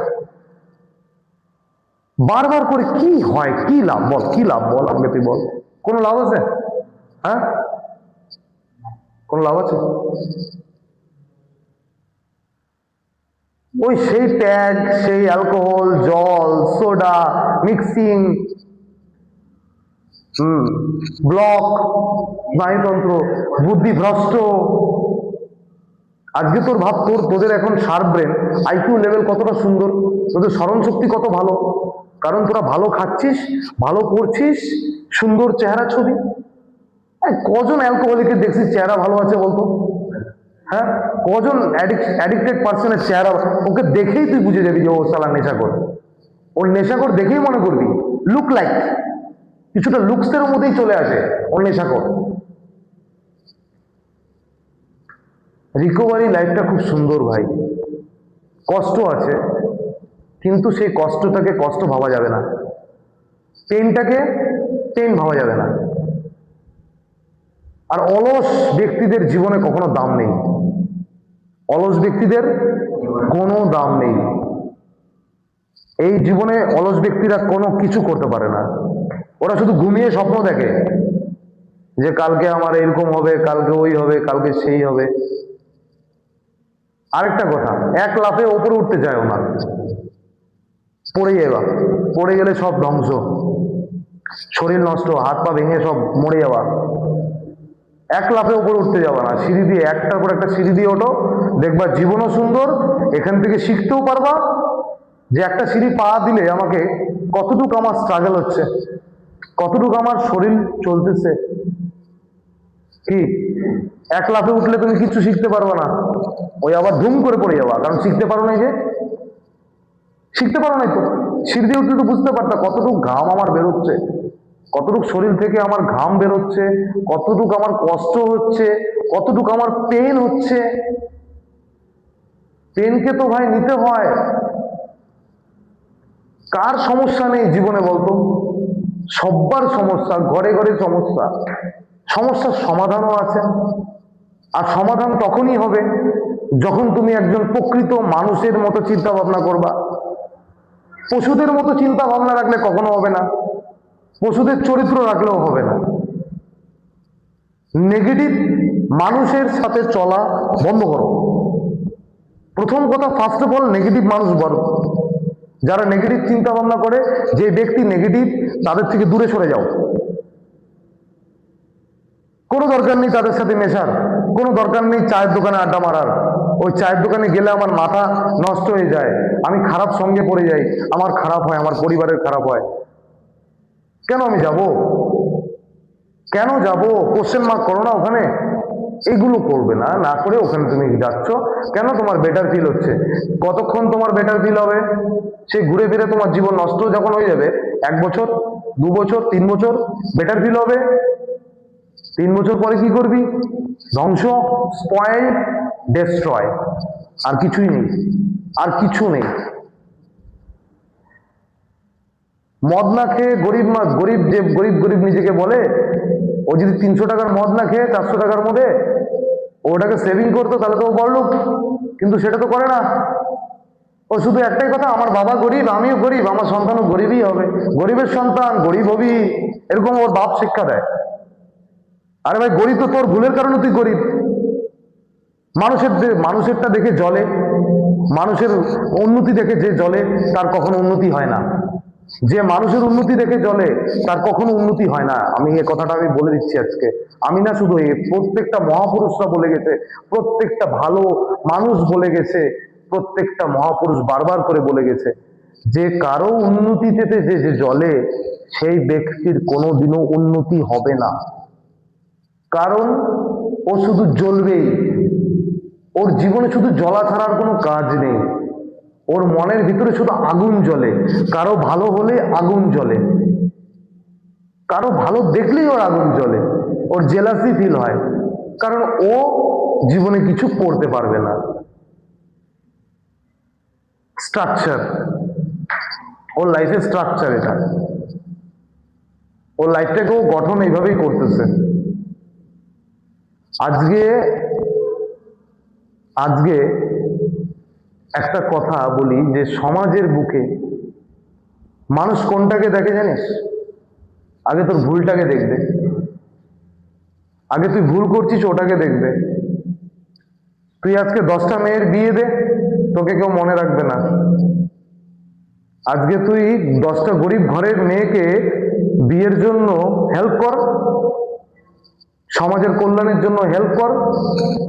বারবার করে কি হয়, কি লাভ বল, কি লাভ বল আমাকে, তুই বল, কোনো লাভ আছে? হ্যাঁ, কোনো লাভ আছে? ওই সেই ট্যাগ, সেই অ্যালকোহল, জল, সোডা, মিক্সিং, ব্লক, স্নায়ুতন্ত্র, বুদ্ধিভ্রষ্ট। আজকে তোর ভাব, তোদের এখন শার্প ব্রেন, আইকিউ লেভেল কতটা সুন্দর, তোদের স্মরণ শক্তি কত ভালো, কারণ তোরা ভালো খাচ্ছিস, ভালো করছিস, সুন্দর চেহারা ছবি। কজন অ্যালকোহলিকের দেখছিস চেহারা ভালো আছে বলতো? হ্যাঁ, কজন অ্যাডিক্টেড পার্সনের চেহারা, ওকে দেখেই তুই বুঝে যাবি যে ও সালা নেশাখোর। ওর নেশাখোর দেখেই মনে করবি, লুক লাইক, কিছুটা লুকসের মধ্যেই চলে আসে ওর নেশাখোর। রিকভারি লাইফটা খুব সুন্দর ভাই, কষ্ট আছে, কিন্তু সেই কষ্টটাকে কষ্ট ভাবা যাবে না, পেনটাকে পেন ভাবা যাবে না। আর অলস ব্যক্তিদের জীবনে কখনো দাম নেই, অলস ব্যক্তিদের কোনো দাম নেই। এই জীবনে অলস ব্যক্তিরা কোনো কিছু করতে পারে না, ওরা শুধু ঘুমিয়ে স্বপ্ন দেখে যে কালকে আমার এরকম হবে, কালকে ওই হবে, কালকে সেই হবে। আরেকটা কথা, এক লাফে ওপরে উঠতে চায় না, পড়ে যাওয়া, পড়ে গেলে সব ধ্বংস, শরীর নষ্ট, হাত পা ভেঙে সব মরে যাওয়া। এক লাফে উপরে উঠতে যাবে না, সিঁড়ি দিয়ে একটার পর একটা সিঁড়ি দিয়ে ওঠো, দেখবা জীবনও সুন্দর, এখান থেকে শিখতেও পারবা যে একটা সিঁড়ি পা দিলে আমাকে কতটুকু আমার স্ট্রাগল হচ্ছে, কতটুকু আমার শরীর চলতেছে। কি এক লাফে উঠলে তুমি কিছু শিখতে পারবে না, ওই আবার ধুম করে পড়ে যাওয়া, কারণ শিখতে পারো নাই, যে শিখতে পারো নাই তো। সিঁড়ি দিয়ে উঠলে তো বুঝতে পারতা কতটুকু ঘাম আমার বেরোচ্ছে, কতটুকু শরীর থেকে আমার ঘাম বেরোচ্ছে, কতটুকু আমার কষ্ট হচ্ছে, কতটুকু আমার পেন হচ্ছে। পেনকে তো ভাই নিতে হয়। কার সমস্যা নেই জীবনে বলতো? সব্বার সমস্যা, ঘরে ঘরে সমস্যা, সমস্যার সমাধানও আছে। আর সমাধান তখনই হবে যখন তুমি একজন প্রকৃত মানুষের মতো চিন্তা ভাবনা করবা। পশুদের মতো চিন্তা ভাবনা রাখলে কখনো হবে না, পশুদের চরিত্র রাখলেও হবে না। নেগেটিভ মানুষের সাথে চলা বন্ধ করো। প্রথম কথা, ফার্স্ট অফ অল নেগেটিভ মানুষ বলো, যারা নেগেটিভ চিন্তা ভাবনা করে, যে ব্যক্তি নেগেটিভ, তাদের থেকে দূরে সরে যাও। কোনো দরকার নেই তাদের সাথে মেশার, কোনো দরকার নেই চায়ের দোকানে আড্ডা মারার। ওই চায়ের দোকানে গেলে আমার মাথা নষ্ট হয়ে যায়, আমি খারাপ সঙ্গে পড়ে যাই, আমার খারাপ হয়, আমার পরিবারের খারাপ হয়। কেন আমি যাব? কেন যাব? কোশ্চেন মার্ক করো না ওখানে। এগুলো করবে না, না করে ওখানে তুমি যাচ্ছ কেন? তোমার বেটার ফিল হচ্ছে। কতক্ষণ তোমার বেটার ফিল হবে? সে ঘুরে ফিরে তোমার জীবন নষ্ট যখন হয়ে যাবে, 1 বছর, 2 বছর, 3 বছর বেটার ফিল হবে, 3 বছর পরে কি করবি? ধ্বংস, স্পয়েল, ডেস্ট্রয়, আর কিছুই নেই, আর কিছু নেই। মদ না খেয়ে গরিব, গরিব যে গরিব গরিব নিজেকে বলে, ও যদি 300 টাকার মদ না খেয়ে 400 টাকার মধ্যে ওটাকে সেভিং করতো, তাহলে তো ও বড়লোক, কিন্তু সেটা তো করে না। ও শুধু একটাই কথা, আমার বাবা গরিব, আমিও গরিব, আমার সন্তানও গরিবই হবে, গরিবের সন্তান গরিব হবি, এরকম ওর বাপ শিক্ষা দেয়। আরে ভাই, গরিব তো তোর ভুলের কারণে তুই গরিব। মানুষেরটা দেখে জলে, মানুষের উন্নতি দেখে যে জলে, তার কখনো উন্নতি হয় না। যে মানুষের উন্নতি দেখে চলে, তার কখনো উন্নতি হয় না। আমি এই কথাটা আমি বলে দিচ্ছি আজকে, আমি না শুধু, এই প্রত্যেকটা মহাপুরুষরা বলে গেছে, প্রত্যেকটা ভালো মানুষ বলে গেছে, প্রত্যেকটা মহাপুরুষ বারবার করে বলে গেছে যে কারো উন্নতিতে যে যে জলে, সেই ব্যক্তির কোনোদিনও উন্নতি হবে না। কারণ ও শুধু জ্বলবেই, ওর জীবনে শুধু জ্বলা ছাড়ার কোনো কাজ নেই। ওর মনের ভিতরে শুধু আগুন জ্বলে, কারো ভালো হলে আগুন জ্বলে, কারো ভালো দেখলেই ওর আগুন জ্বলে, ওর জেলাসি ফিল হয়, কারণ ও জীবনে কিছু করতে পারবে না। স্ট্রাকচার, ওর লাইফের স্ট্রাকচার এটা, ওর লাইফটাকে ও গঠন এইভাবেই করতেছে। আজকে আজকে একটা কথা বলি, যে সমাজের বুকে মানুষ কোনটাকে দেখে জানিস? আগে তোর ভুলটাকে দেখবে, আগে তুই ভুল করছিস ওটাকে দেখবে। তুই আজকে 10টা মেয়ের বিয়ে দে, তোকে কেউ মনে রাখবে না। আজকে তুই 10টা গরিব ঘরের মেয়েকে বিয়ের জন্য হেল্প কর, সমাজের কল্যাণের জন্য হেল্প কর,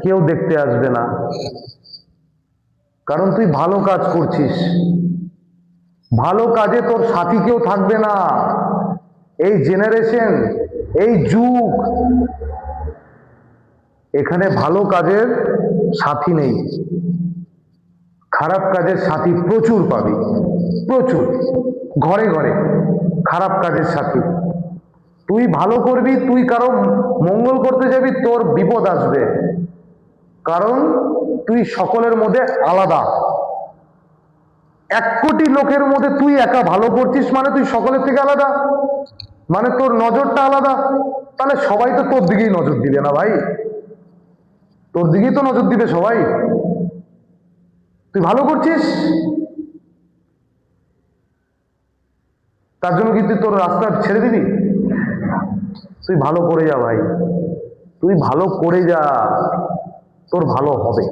কেউ দেখতে আসবে না। কারণ তুই ভালো কাজ করছিস। ভালো কাজে তোর সাথী কেউ থাকবে না। এই জেনারেশন, এই যুগ, এখানে ভালো কাজের সাথী নেই, খারাপ কাজের সাথী প্রচুর পাবি, প্রচুর, ঘরে ঘরে খারাপ কাজের সাথী। তুই ভালো করবি, তুই কারো মঙ্গল করতে যাবি, তোর বিপদ আসবে। কারণ তুই সকলের মধ্যে আলাদা। 1 কোটি লোকের মধ্যে তুই একা ভালো করছিস মানে তুই সকলের থেকে আলাদা, মানে তোর নজরটা আলাদা। তাহলে সবাই তো তোর দিকেই নজর দিবে না ভাই, তোর দিকেই তো নজর দিবে সবাই। তুই ভালো করছিস, তার জন্য কি তুই তোর রাস্তা ছেড়ে দিবি? তুই ভালো করে যা ভাই, তুই ভালো করে যা, তোর ভালো হবে।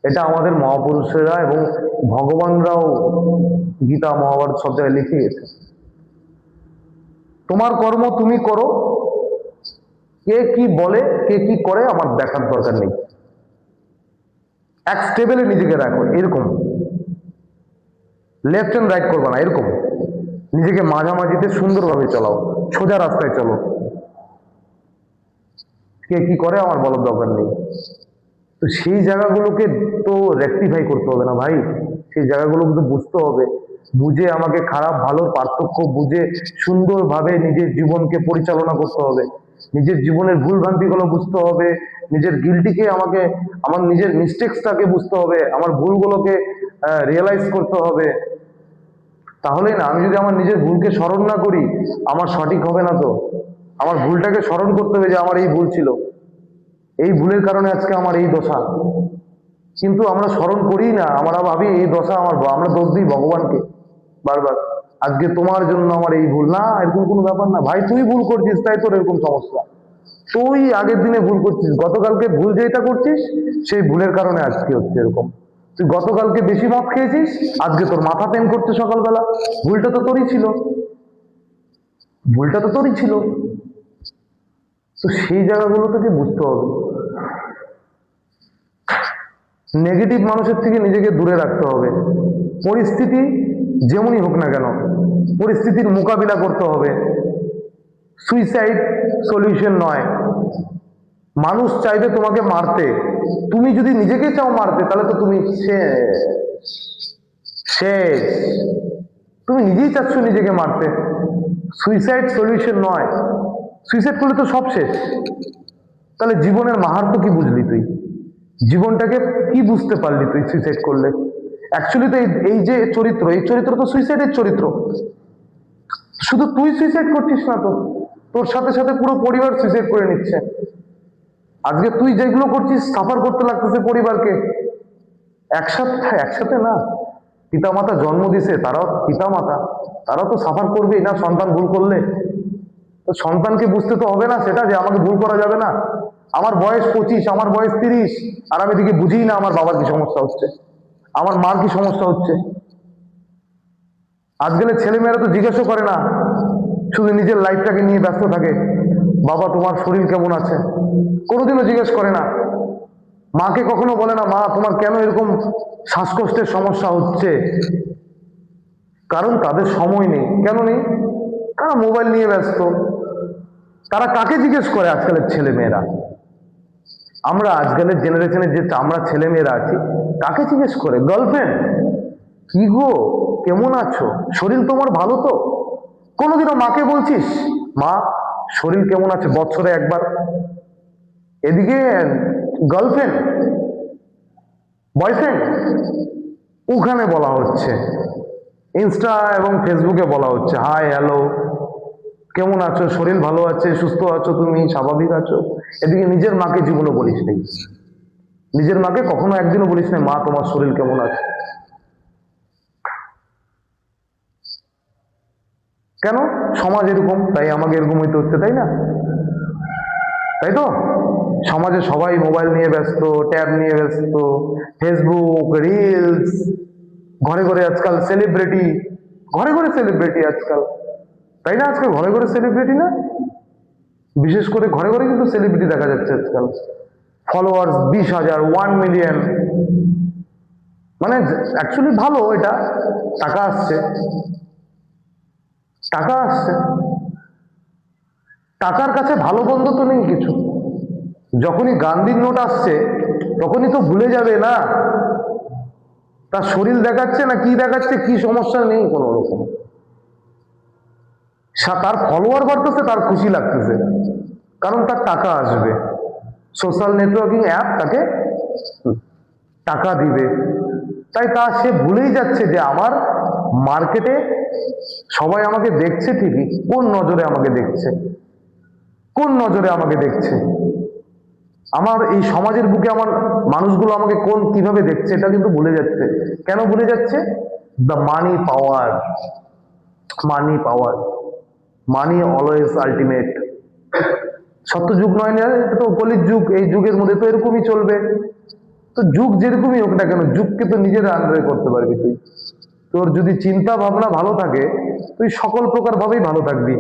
এটা আমাদের মহাপুরুষেরা এবং ভগবানরাও গীতা মহাভারত সব জায়গায় লিখে গেছে। তোমার কর্ম তুমি করো, কে কি বলে কে কি করে আমার দেখার দরকার নেই। এক স্টেবলে নিজেকে রাখো, এরকম লেফট হ্যান্ড রাইট করবে না, এরকম নিজেকে মাঝামাঝিতে সুন্দরভাবে চালাও, সোজা রাস্তায় চলো। কে কি করে আমার বলার দরকার নেই। তো সেই জায়গাগুলোকে তো রেকটিফাই করতে হবে না ভাই, সেই জায়গাগুলোকে তো বুঝতে হবে, বুঝে আমাকে খারাপ ভালোর পার্থক্য বুঝে সুন্দরভাবে নিজের জীবনকে পরিচালনা করতে হবে। নিজের জীবনের ভুল ভ্রান্তিগুলো বুঝতে হবে, নিজের গিল্টিকে আমাকে, আমার নিজের মিস্টেক্সটাকে বুঝতে হবে, আমার ভুলগুলোকে রিয়েলাইজ করতে হবে। তাহলে না, আমি যদি আমার নিজের ভুলকে স্মরণ না করি, আমার সঠিক হবে না। তো আমার ভুলটাকে স্মরণ করতে হবে যে আমার এই ভুল ছিল, এই ভুলের কারণে আজকে আমার এই দশা। কিন্তু আমরা স্মরণ করি না, আমরা ভাবি এই দশা আমার, আমরা দোষ দিই ভগবানকে বারবার, আজকে তোমার জন্য আমার এই ভুল। না, এরকম কোনো ব্যাপার না ভাই, তুই ভুল করছিস তাই তোর এরকম সমস্যা। তুই আগের দিনে ভুল করছিস, গতকালকে ভুল যেটা করছিস সেই ভুলের কারণে আজকে হচ্ছে এরকম। তুই গতকালকে বেশি মদ খেয়েছিস, আজকে তোর মাথা পেন করছে সকালবেলা, ভুলটা তো তোরই ছিল, ভুলটা তো তোরই ছিল। তো সেই জায়গাগুলো থেকে বুঝতে হবে। নেগেটিভ মানুষের থেকে নিজেকে দূরে রাখতে হবে। পরিস্থিতি যেমনই হোক না কেন, পরিস্থিতির মোকাবিলা করতে হবে। সুইসাইড সলিউশন নয়। মানুষ চাইবে তোমাকে মারতে, তুমি যদি নিজেকে চাও মারতে, তাহলে তো তুমি শেষ। তুমি নিজেই চাচ্ছ নিজেকে মারতে, সুইসাইড সলিউশন নয়। সুইসাইড করলে তো সব শেষ। তাহলে জীবনের মাহাত্ম্য কি বুঝলি তুই? জীবনটাকে কি বুঝতে পারলি তুই সুইসাইড করলে? অ্যাকচুয়ালি তো এই যে চরিত্র, এই চরিত্র তো সুইসাইডের চরিত্র। শুধু তুই সুইসাইড করছিস না, তো তোর সাথে সাথে পুরো পরিবার সুইসাইড করে নিচ্ছে। আজকে তুই যেগুলো করছিস, সাফার করতে লাগতেছে পরিবারকে। একসাথে না, পিতামাতা জন্ম দিছে, তারাও পিতামাতা, তারাও তো সাফার করবেই না সন্তান ভুল করলে। তো সন্তানকে বুঝতে তো হবে না সেটা, যে আমাকে ভুল করা যাবে না। আমার বয়স 25, আমার বয়স 30, আর আমি এদিকে বুঝি না আমার বাবার কি সমস্যা হচ্ছে, আমার মার কি সমস্যা হচ্ছে। আজকালের ছেলেমেয়েরা তো জিজ্ঞাসা করে না, শুধু নিজের লাইফটাকে নিয়ে ব্যস্ত থাকে। বাবা তোমার শরীর কেমন আছে, কোনোদিনও জিজ্ঞেস করে না। মাকে কখনো বলে না, মা তোমার কেন এরকম শ্বাসকষ্টের সমস্যা হচ্ছে। কারণ তাদের সময় নেই। কেন নেই? তারা মোবাইল নিয়ে ব্যস্ত। তারা কাকে জিজ্ঞেস করে আজকালের ছেলে মেয়েরা? আমরা আজকালের জেনারেশনের যে আমরা ছেলে মেয়েরা আছি, কাকে জিজ্ঞেস করে? গার্লফ্রেন্ড, কি গো কেমন আছো, শরীর তোমার ভালো তো? কোনোদিনও মাকে বলছিস মা শরীর কেমন আছে বছরে একবার? এদিকে গার্লফ্রেন্ড, বয়ফ্রেন্ড, ওখানে বলা হচ্ছে, ইনস্টা এবং ফেসবুকে বলা হচ্ছে হাই হ্যালো, কেমন আছো, শরীর ভালো আছে, সুস্থ আছো, তুমি স্বাভাবিক আছো? এদিকে নিজের মাকে জীবনে বলিস নেই, নিজের মাকে কখনো একদিনও বলিস না মা তোমার শরীর কেমন আছে। কেন? সমাজ এরকম, তাই আমাকে এরকম হইতে হচ্ছে, তাই না? তাই তো সমাজে সবাই মোবাইল নিয়ে ব্যস্ত, ট্যাব নিয়ে ব্যস্ত, ফেসবুক, রিলস, ঘরে ঘরে আজকাল সেলিব্রিটি, ঘরে ঘরে সেলিব্রিটি আজকাল, তাই না? আজকাল ঘরে ঘরে সেলিব্রিটি না? বিশেষ করে ঘরে ঘরে কিন্তু সেলিব্রিটি দেখা যাচ্ছে আজকাল। Followers 20,000, 1 million. মানে অ্যাকচুয়ালি ভালো, এটা টাকা আসছে, টাকা আসছে। টাকার কাছে ভালো বন্ধ তো নেই কিছু। যখনই গান্ধীর নোট আসছে তখনই তো ভুলে যাবে না তার শরীর দেখাচ্ছে না কি দেখাচ্ছে, কি সমস্যা নেই কোনো রকম। তার ফলোয়ার বাড়তেছে, তার খুশি লাগতেছে, কারণ তার টাকা আসবে, সোশ্যাল নেটওয়ার্কিং অ্যাপ তাকে টাকা দিবে। তাই সে ভুলেই যাচ্ছে যে আমার মার্কেটে সবাই আমাকে দেখছে ঠিকই, কোন নজরে আমাকে দেখছে, কোন নজরে আমাকে দেখছে, আমার এই সমাজের বুকে আমার মানুষগুলো আমাকে কিভাবে দেখছে, এটা কিন্তু ভুলে যাচ্ছে। কেন ভুলে যাচ্ছে? The money power, money power, money always ultimate. সত্য যুগ নয় না, এটা তো কলির যুগ, এই যুগের মধ্যে তো এরকমই চলবে। তো যুগ যেরকমই হোক না কেন, যুগকে তো নিজের আন্ডারে করতে পারবি তুই। তোর যদি চিন্তা ভাবনা ভালো থাকে তুই সকল প্রকার ভাবেই ভালো থাকবি,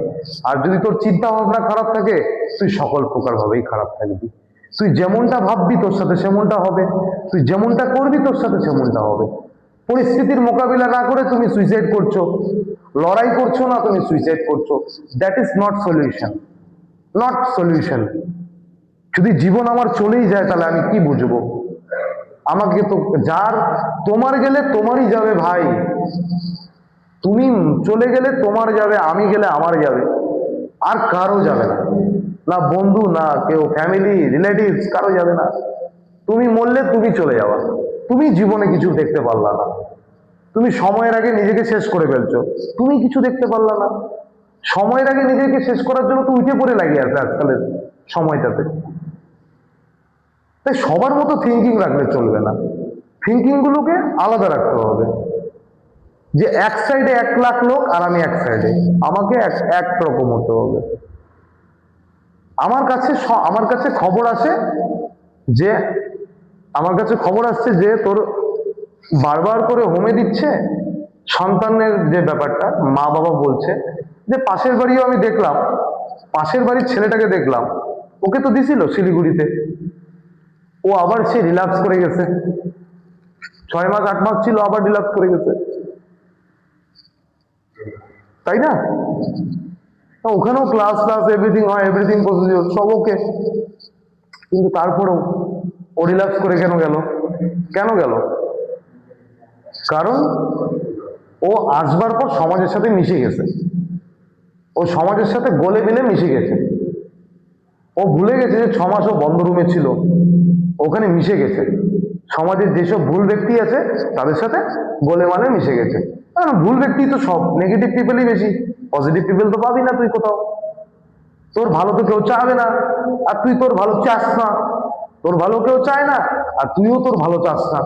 আর যদি তোর চিন্তা ভাবনা খারাপ থাকে তুই সকল প্রকার ভাবেই খারাপ থাকবি। তুই যেমনটা ভাববি তোর সাথে সেমনটা হবে, তুই যেমনটা করবি তোর সাথে সেমনটা হবে। পরিস্থিতির মোকাবিলা না করে তুমি সুইসাইড করছো, লড়াই করছো না, তুমি সুইসাইড করছো, that is not solution, not solution. যদি জীবন আমার চলেই যায় তাহলে আমি কি বুঝবো? আমাকে তো যার, তোমার গেলে তোমারই যাবে ভাই, তুমি চলে গেলে তোমার যাবে, আমি গেলে আমার যাবে, আর কারো যাবে না, না বন্ধু, না কেউ ফ্যামিলি রিলেটিভস, কারো যাবে না। তুমি মরলে তুমি চলে যাওয়া, তুমি জীবনে কিছু দেখতে পারলা না, তুমি সময়ের আগে নিজেকে শেষ করে ফেলছো, তুমি কিছু দেখতে পারলা না। সময়ের আগে নিজেকে শেষ করার জন্য তো উঠে পড়ে লাগিয়ে আছে আজকালের সময়টাতে। তাই সবার মতো থিঙ্কিং রাখলে চলবে না, থিঙ্কিং গুলোকে আলাদা রাখতে হবে। যে এক সাইডে 1,00,000 লোক আর আমি এক সাইডে, আমাকে এক রকম হতে হবে। আমার কাছে খবর আসে যে, আমার কাছে খবর আসছে যে তোর বারবার করে হোমে দিচ্ছে সন্তানের যে ব্যাপারটা, মা বাবা বলছে যে পাশের বাড়িও আমি দেখলাম, পাশের বাড়ির ছেলেটাকে দেখলাম, ওকে তো দিছিল শিলিগুড়িতে, ও আবার সে রিল্যাক্স করে গেছে, 6 মাস 8 মাস ছিল, আবার রিল্যাক্স করে গেছে, তাই না? ওখানেও ক্লাস এভরিথিং হয়, এভরিথিং প্রসিডিওর সব ওকে, কিন্তু তারপরেও ও রিল্যাক্স করে কেন গেল? কেন গেল? কারণ ও আসবার পর সমাজের সাথে মিশে গেছে, ও সমাজের সাথে গলে মিলে মিশে গেছে। ও ভুলে গেছে যে 6 মাস ও বন্ধ রুমে ছিল, ওখানে মিশে গেছে, সমাজের যেসব ভুল ব্যক্তি আছে তাদের সাথে গলে মানে মিশে গেছে। কারণ ভুল ব্যক্তি তো সব, নেগেটিভ পিপলই বেশি, পজিটিভ পিপল তো পাবি না তুই কোথাও। তোর ভালো তো কেউ চাবে না, আর তুই তোর ভালো চাস না, তোর ভালো কেউ চায় না, আর তুইও তোর ভালো চাস না,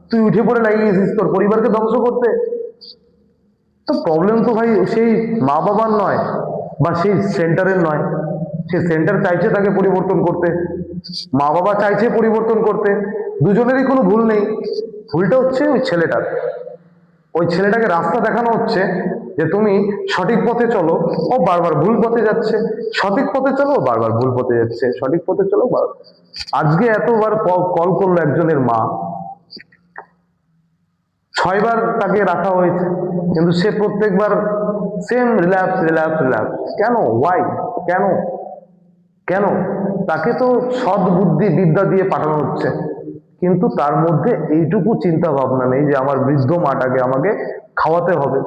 তুই উঠে পড়ে লাগিয়ে গেছিস তোর পরিবারকে ধ্বংস করতে। তো প্রবলেম তো ভাই সেই মা বাবার নয়, বা সেই সেন্টারের নয়, সে সেন্টার চাইছে তাকে পরিবর্তন করতে, মা বাবা চাইছে পরিবর্তন করতে, দুজনেরই কোনো ভুল নেই। ভুলটা হচ্ছে ওই ছেলেটার, ওই ছেলেটাকে রাস্তা দেখানো হচ্ছে যে তুমি সঠিক পথে চলো, ও বারবার ভুল পথে যাচ্ছে, সঠিক পথে চলো, ও বারবার ভুল পথে যাচ্ছে, সঠিক পথে চলো আজকে এতবার কল করলো একজনের মা, 6 বার তাকে রাখা হয়েছে, কিন্তু সে প্রত্যেকবার সেম রিল্যাপস রিল্যাপস রিল্যাপস। কেন? ওয়াই? কেন? কেন? তাকে তো সৎ বুদ্ধি বিদ্যা দিয়ে পাঠানো হচ্ছে, কিন্তু তার মধ্যে এইটুকু চিন্তা ভাবনা নেই যে আমার বৃদ্ধ মাটাকে আমাকে খাওয়াতে হবে,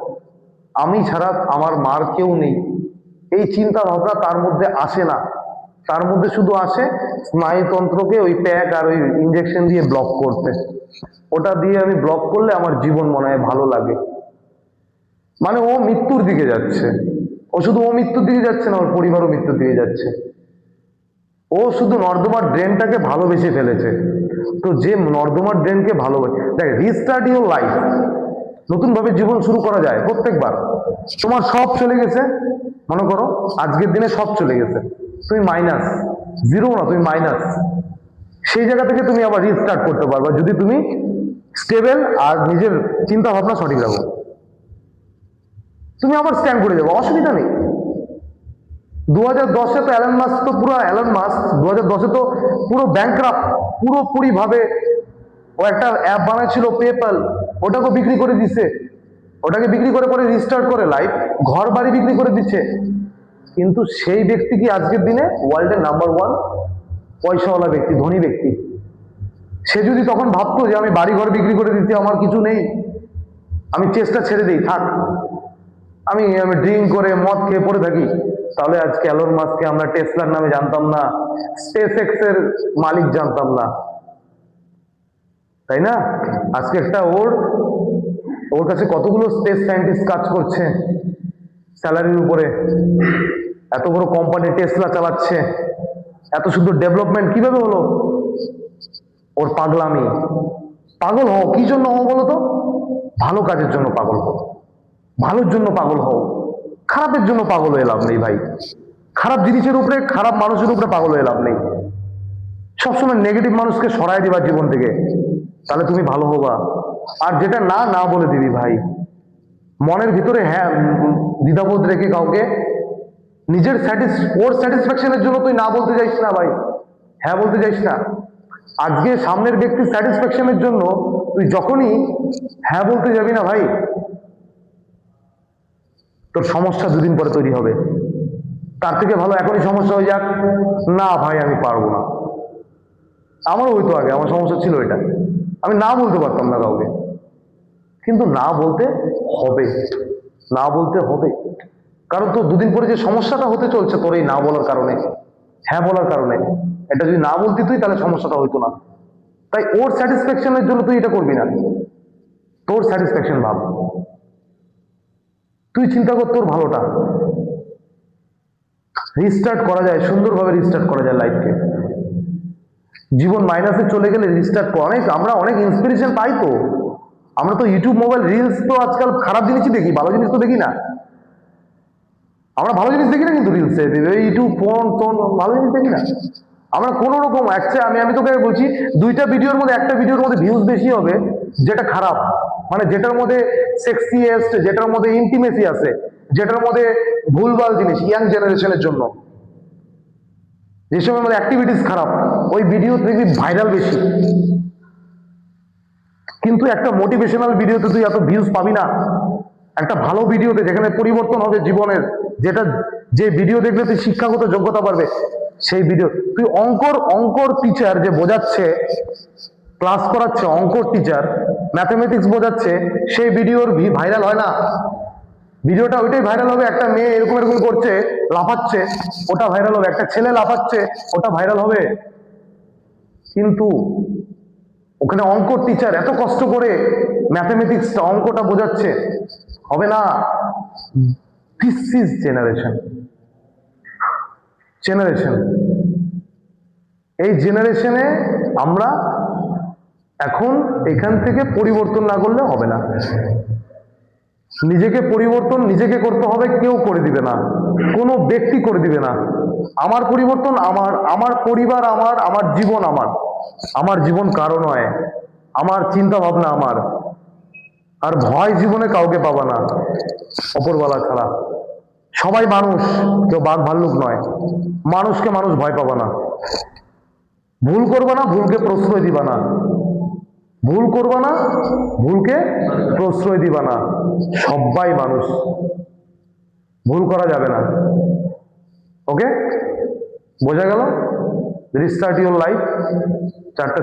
আমি ছাড়া আমার মার কেউ নেই। এই চিন্তা ভাবনা তার মধ্যে আসে না। তার মধ্যে শুধু আসে স্নায়ুতন্ত্রকে ওই প্যাক আর ওই ইঞ্জেকশন দিয়ে ব্লক করতে। ওটা দিয়ে আমি ব্লক করলে আমার জীবন মনে হয় ভালো লাগে। মানে ও মৃত্যুর দিকে যাচ্ছে। ও শুধু ও মৃত্যুর দিকে যাচ্ছে না, ওর পরিবারও মৃত্যুর দিকে যাচ্ছে। ও শুধু নর্দমার ড্রেনটাকে ভালোবেসে ফেলেছে। তো যে নর্দমার ড্রেনকে ভালোবাসে, দেখ, রিস্টার্ট ইউর লাইফ, নতুন ভাবে জীবন শুরু করা যায় প্রত্যেকবার। তোমার সব চলে গেছে, মনে করো আজকের দিনে সব চলে গেছে, তুমি মাইনাস, জিরো না, তুমি মাইনাস। সেই জায়গা থেকে তুমি আবার রিস্টার্ট করতে পারবা যদি তুমি স্টেবল আর নিজের চিন্তা ভাবনা সঠিক রাখো। তুমি আবার স্ট্যান্ড করে যাবো, অসুবিধা নেই। 2010-এ তো অ্যালন মাস্ক তো পুরো, অ্যালন মাস্ক 2010-এ তো পুরো ব্যাংকরাপ্ট, পুরোপুরি ভাবে। ও একটা অ্যাপ বানাচ্ছিল পেপ্যাল, ওটাকে বিক্রি করে দিচ্ছে। ওটাকে বিক্রি করে পরে রিস্টার্ট করে লাইফ, ঘর বাড়ি বিক্রি করে দিচ্ছে। কিন্তু সেই ব্যক্তি কি আজকের দিনে ওয়ার্ল্ডের নাম্বার 1 পয়সাওয়ালা ব্যক্তি, ধনী ব্যক্তি। সে যদি তখন ভাবতো যে আমি বাড়ি ঘর বিক্রি করে দিতে, আমার কিছু নেই, আমি চেষ্টা ছেড়ে দিই, থাক, আমি আমি ড্রিঙ্ক করে মদ খেয়ে পড়ে থাকি, তাহলে আজকে অ্যালন মাস্ককে আমরা টেসলার নামে জানতাম না, স্পেস এক্স এর মালিক জানতাম না, তাই না? আজকে একটা ওর কাছে কতগুলো স্পেস সায়েন্টিস্ট কাজ করছে স্যালারির উপরে, এত বড় কোম্পানি টেসলা চালাচ্ছে। এত সুন্দর ডেভেলপমেন্ট কিভাবে হলো? ওর পাগলামি। পাগল হও, কি জন্য হও বলো তো? ভালো কাজের জন্য পাগল হও, ভালোর জন্য পাগল হও, খারাপের জন্য পাগল হয়ে লাভ নেই ভাই। খারাপ জিনিসের উপরে, খারাপ মানুষের উপরে পাগল হয়ে লাভ নেই। সবসময় নেগেটিভ মানুষকে সরাই দিবা জীবন থেকে, তাহলে তুমি ভালো হবা। আর যেটা না, না বলে দিবি ভাই। মনের ভিতরে হ্যাঁ দ্বিধাবোধ রেখে কাউকে নিজের ওর স্যাটিসফ্যাকশনের জন্য তুই না বলতে যাইস না ভাই, হ্যাঁ বলতে যাইস না। আজকে সামনের ব্যক্তির স্যাটিসফ্যাকশনের জন্য তুই যখনই হ্যাঁ বলতে যাবি না ভাই, তোর সমস্যা দুদিন পরে তৈরি হবে। তার থেকে ভালো এখনই সমস্যা হয়ে যাক, না ভাই আমি পারবো না। আমারও হইতো আগে, আমার সমস্যা ছিল এটা, আমি না বলতে পারতাম না কাউকে, কিন্তু না বলতে হবে, না বলতে হবে। কারণ তো দুদিন পরে যে সমস্যাটা হতে চলছে তোর এই না বলার কারণে, হ্যাঁ বলার কারণে, এটা যদি না বলতি তুই, তাহলে সমস্যাটা হইতো না। তাই ওর স্যাটিসফ্যাকশনের জন্য তুই এটা করবি না, তোর স্যাটিসফ্যাকশন ভাব। তুই চিন্তা কর তোর ভালোটা। রিস্টার্ট করা যায়, সুন্দরভাবে রিস্টার্ট করা যায় লাইফকে। জীবন মাইনাসে চলে গেলে রিস্টার্ট আমরা অনেক ইন্সপিরেশন পাই। তো আমরা তো ইউটিউব, মোবাইল, রিলস তো আজকাল খারাপ জিনিসই দেখি, ভালো জিনিস তো দেখি না। আমরা ভালো জিনিস দেখি না, কিন্তু রিলসে ইউটিউব, ফোন ভালো জিনিস দেখি না আমরা কোনো রকম। আমি তোকে বলছি, 2টা ভিডিওর মধ্যে একটা ভিডিওর মধ্যে ভিউজ বেশি হবে যেটা খারাপ, মানে যেটার মধ্যে সেক্সিয়েস্ট, যেটার মধ্যে ইন্টিমেসি আছে, যেটার মধ্যে ভুলভাল জিনিস ইয়াং জেনারেশনের জন্য, যেসব আমাদের অ্যাক্টিভিটিস খারাপ, ওই ভিডিও দেখবি ভাইরাল বেশি। কিন্তু একটা মোটিভেশনাল ভিডিওতে তুই এত ভিউজ পাবি না। একটা ভালো ভিডিওতে যেখানে পরিবর্তন হবে জীবনের, যে ভিডিও দেখলে তুই শিক্ষাগত যোগ্যতা পারবে, সেই ভিডিও। তুই অঙ্কর টিচার যে বোঝাচ্ছে, ক্লাস করাচ্ছে, অঙ্কর টিচার ম্যাথমেটিক্স বোঝাচ্ছে, সেই ভিডিওর ভাইরাল হয় না। ভিডিওটা ওইটাই ভাইরাল হবে, একটা মেয়ে এরকম এরকম করছে, লাফাচ্ছে, ওটা ভাইরাল হবে। একটা ছেলে লাফাচ্ছে, ওটা ভাইরাল হবে। কিন্তু ওখানে অঙ্কর টিচার এত কষ্ট করে ম্যাথমেটিক্সটা, অঙ্কটা বোঝাচ্ছে, হবে না। This is generation. এই জেনারেশনে আমরা এখন এখান থেকে পরিবর্তন না করলে হবে না। নিজেকে পরিবর্তন নিজেকে করতে হবে, কেউ করে দিবে না, কোনো ব্যক্তি করে দিবে না। আমার পরিবর্তন আমার পরিবার, আমার জীবন, আমার জীবন কারো নয়, আমার চিন্তা ভাবনা আমার। আর ভয় জীবনে কাউকে পাবা না অপরওয়ালা ছাড়া। সবাই মানুষ, কেউ বাঘ ভাল্লুক নয়। মানুষকে মানুষ ভয় পাবা না, ভুল করবা না, ভুলকে প্রশ্রয় দিবা না। ভুল করবা না, ভুলকে প্রশ্রয় দিবা না। সবাই মানুষ, ভুল করা যাবে না। ওকে, বোঝা গেল? রিস্টার্ট ইউর লাইফ 4টা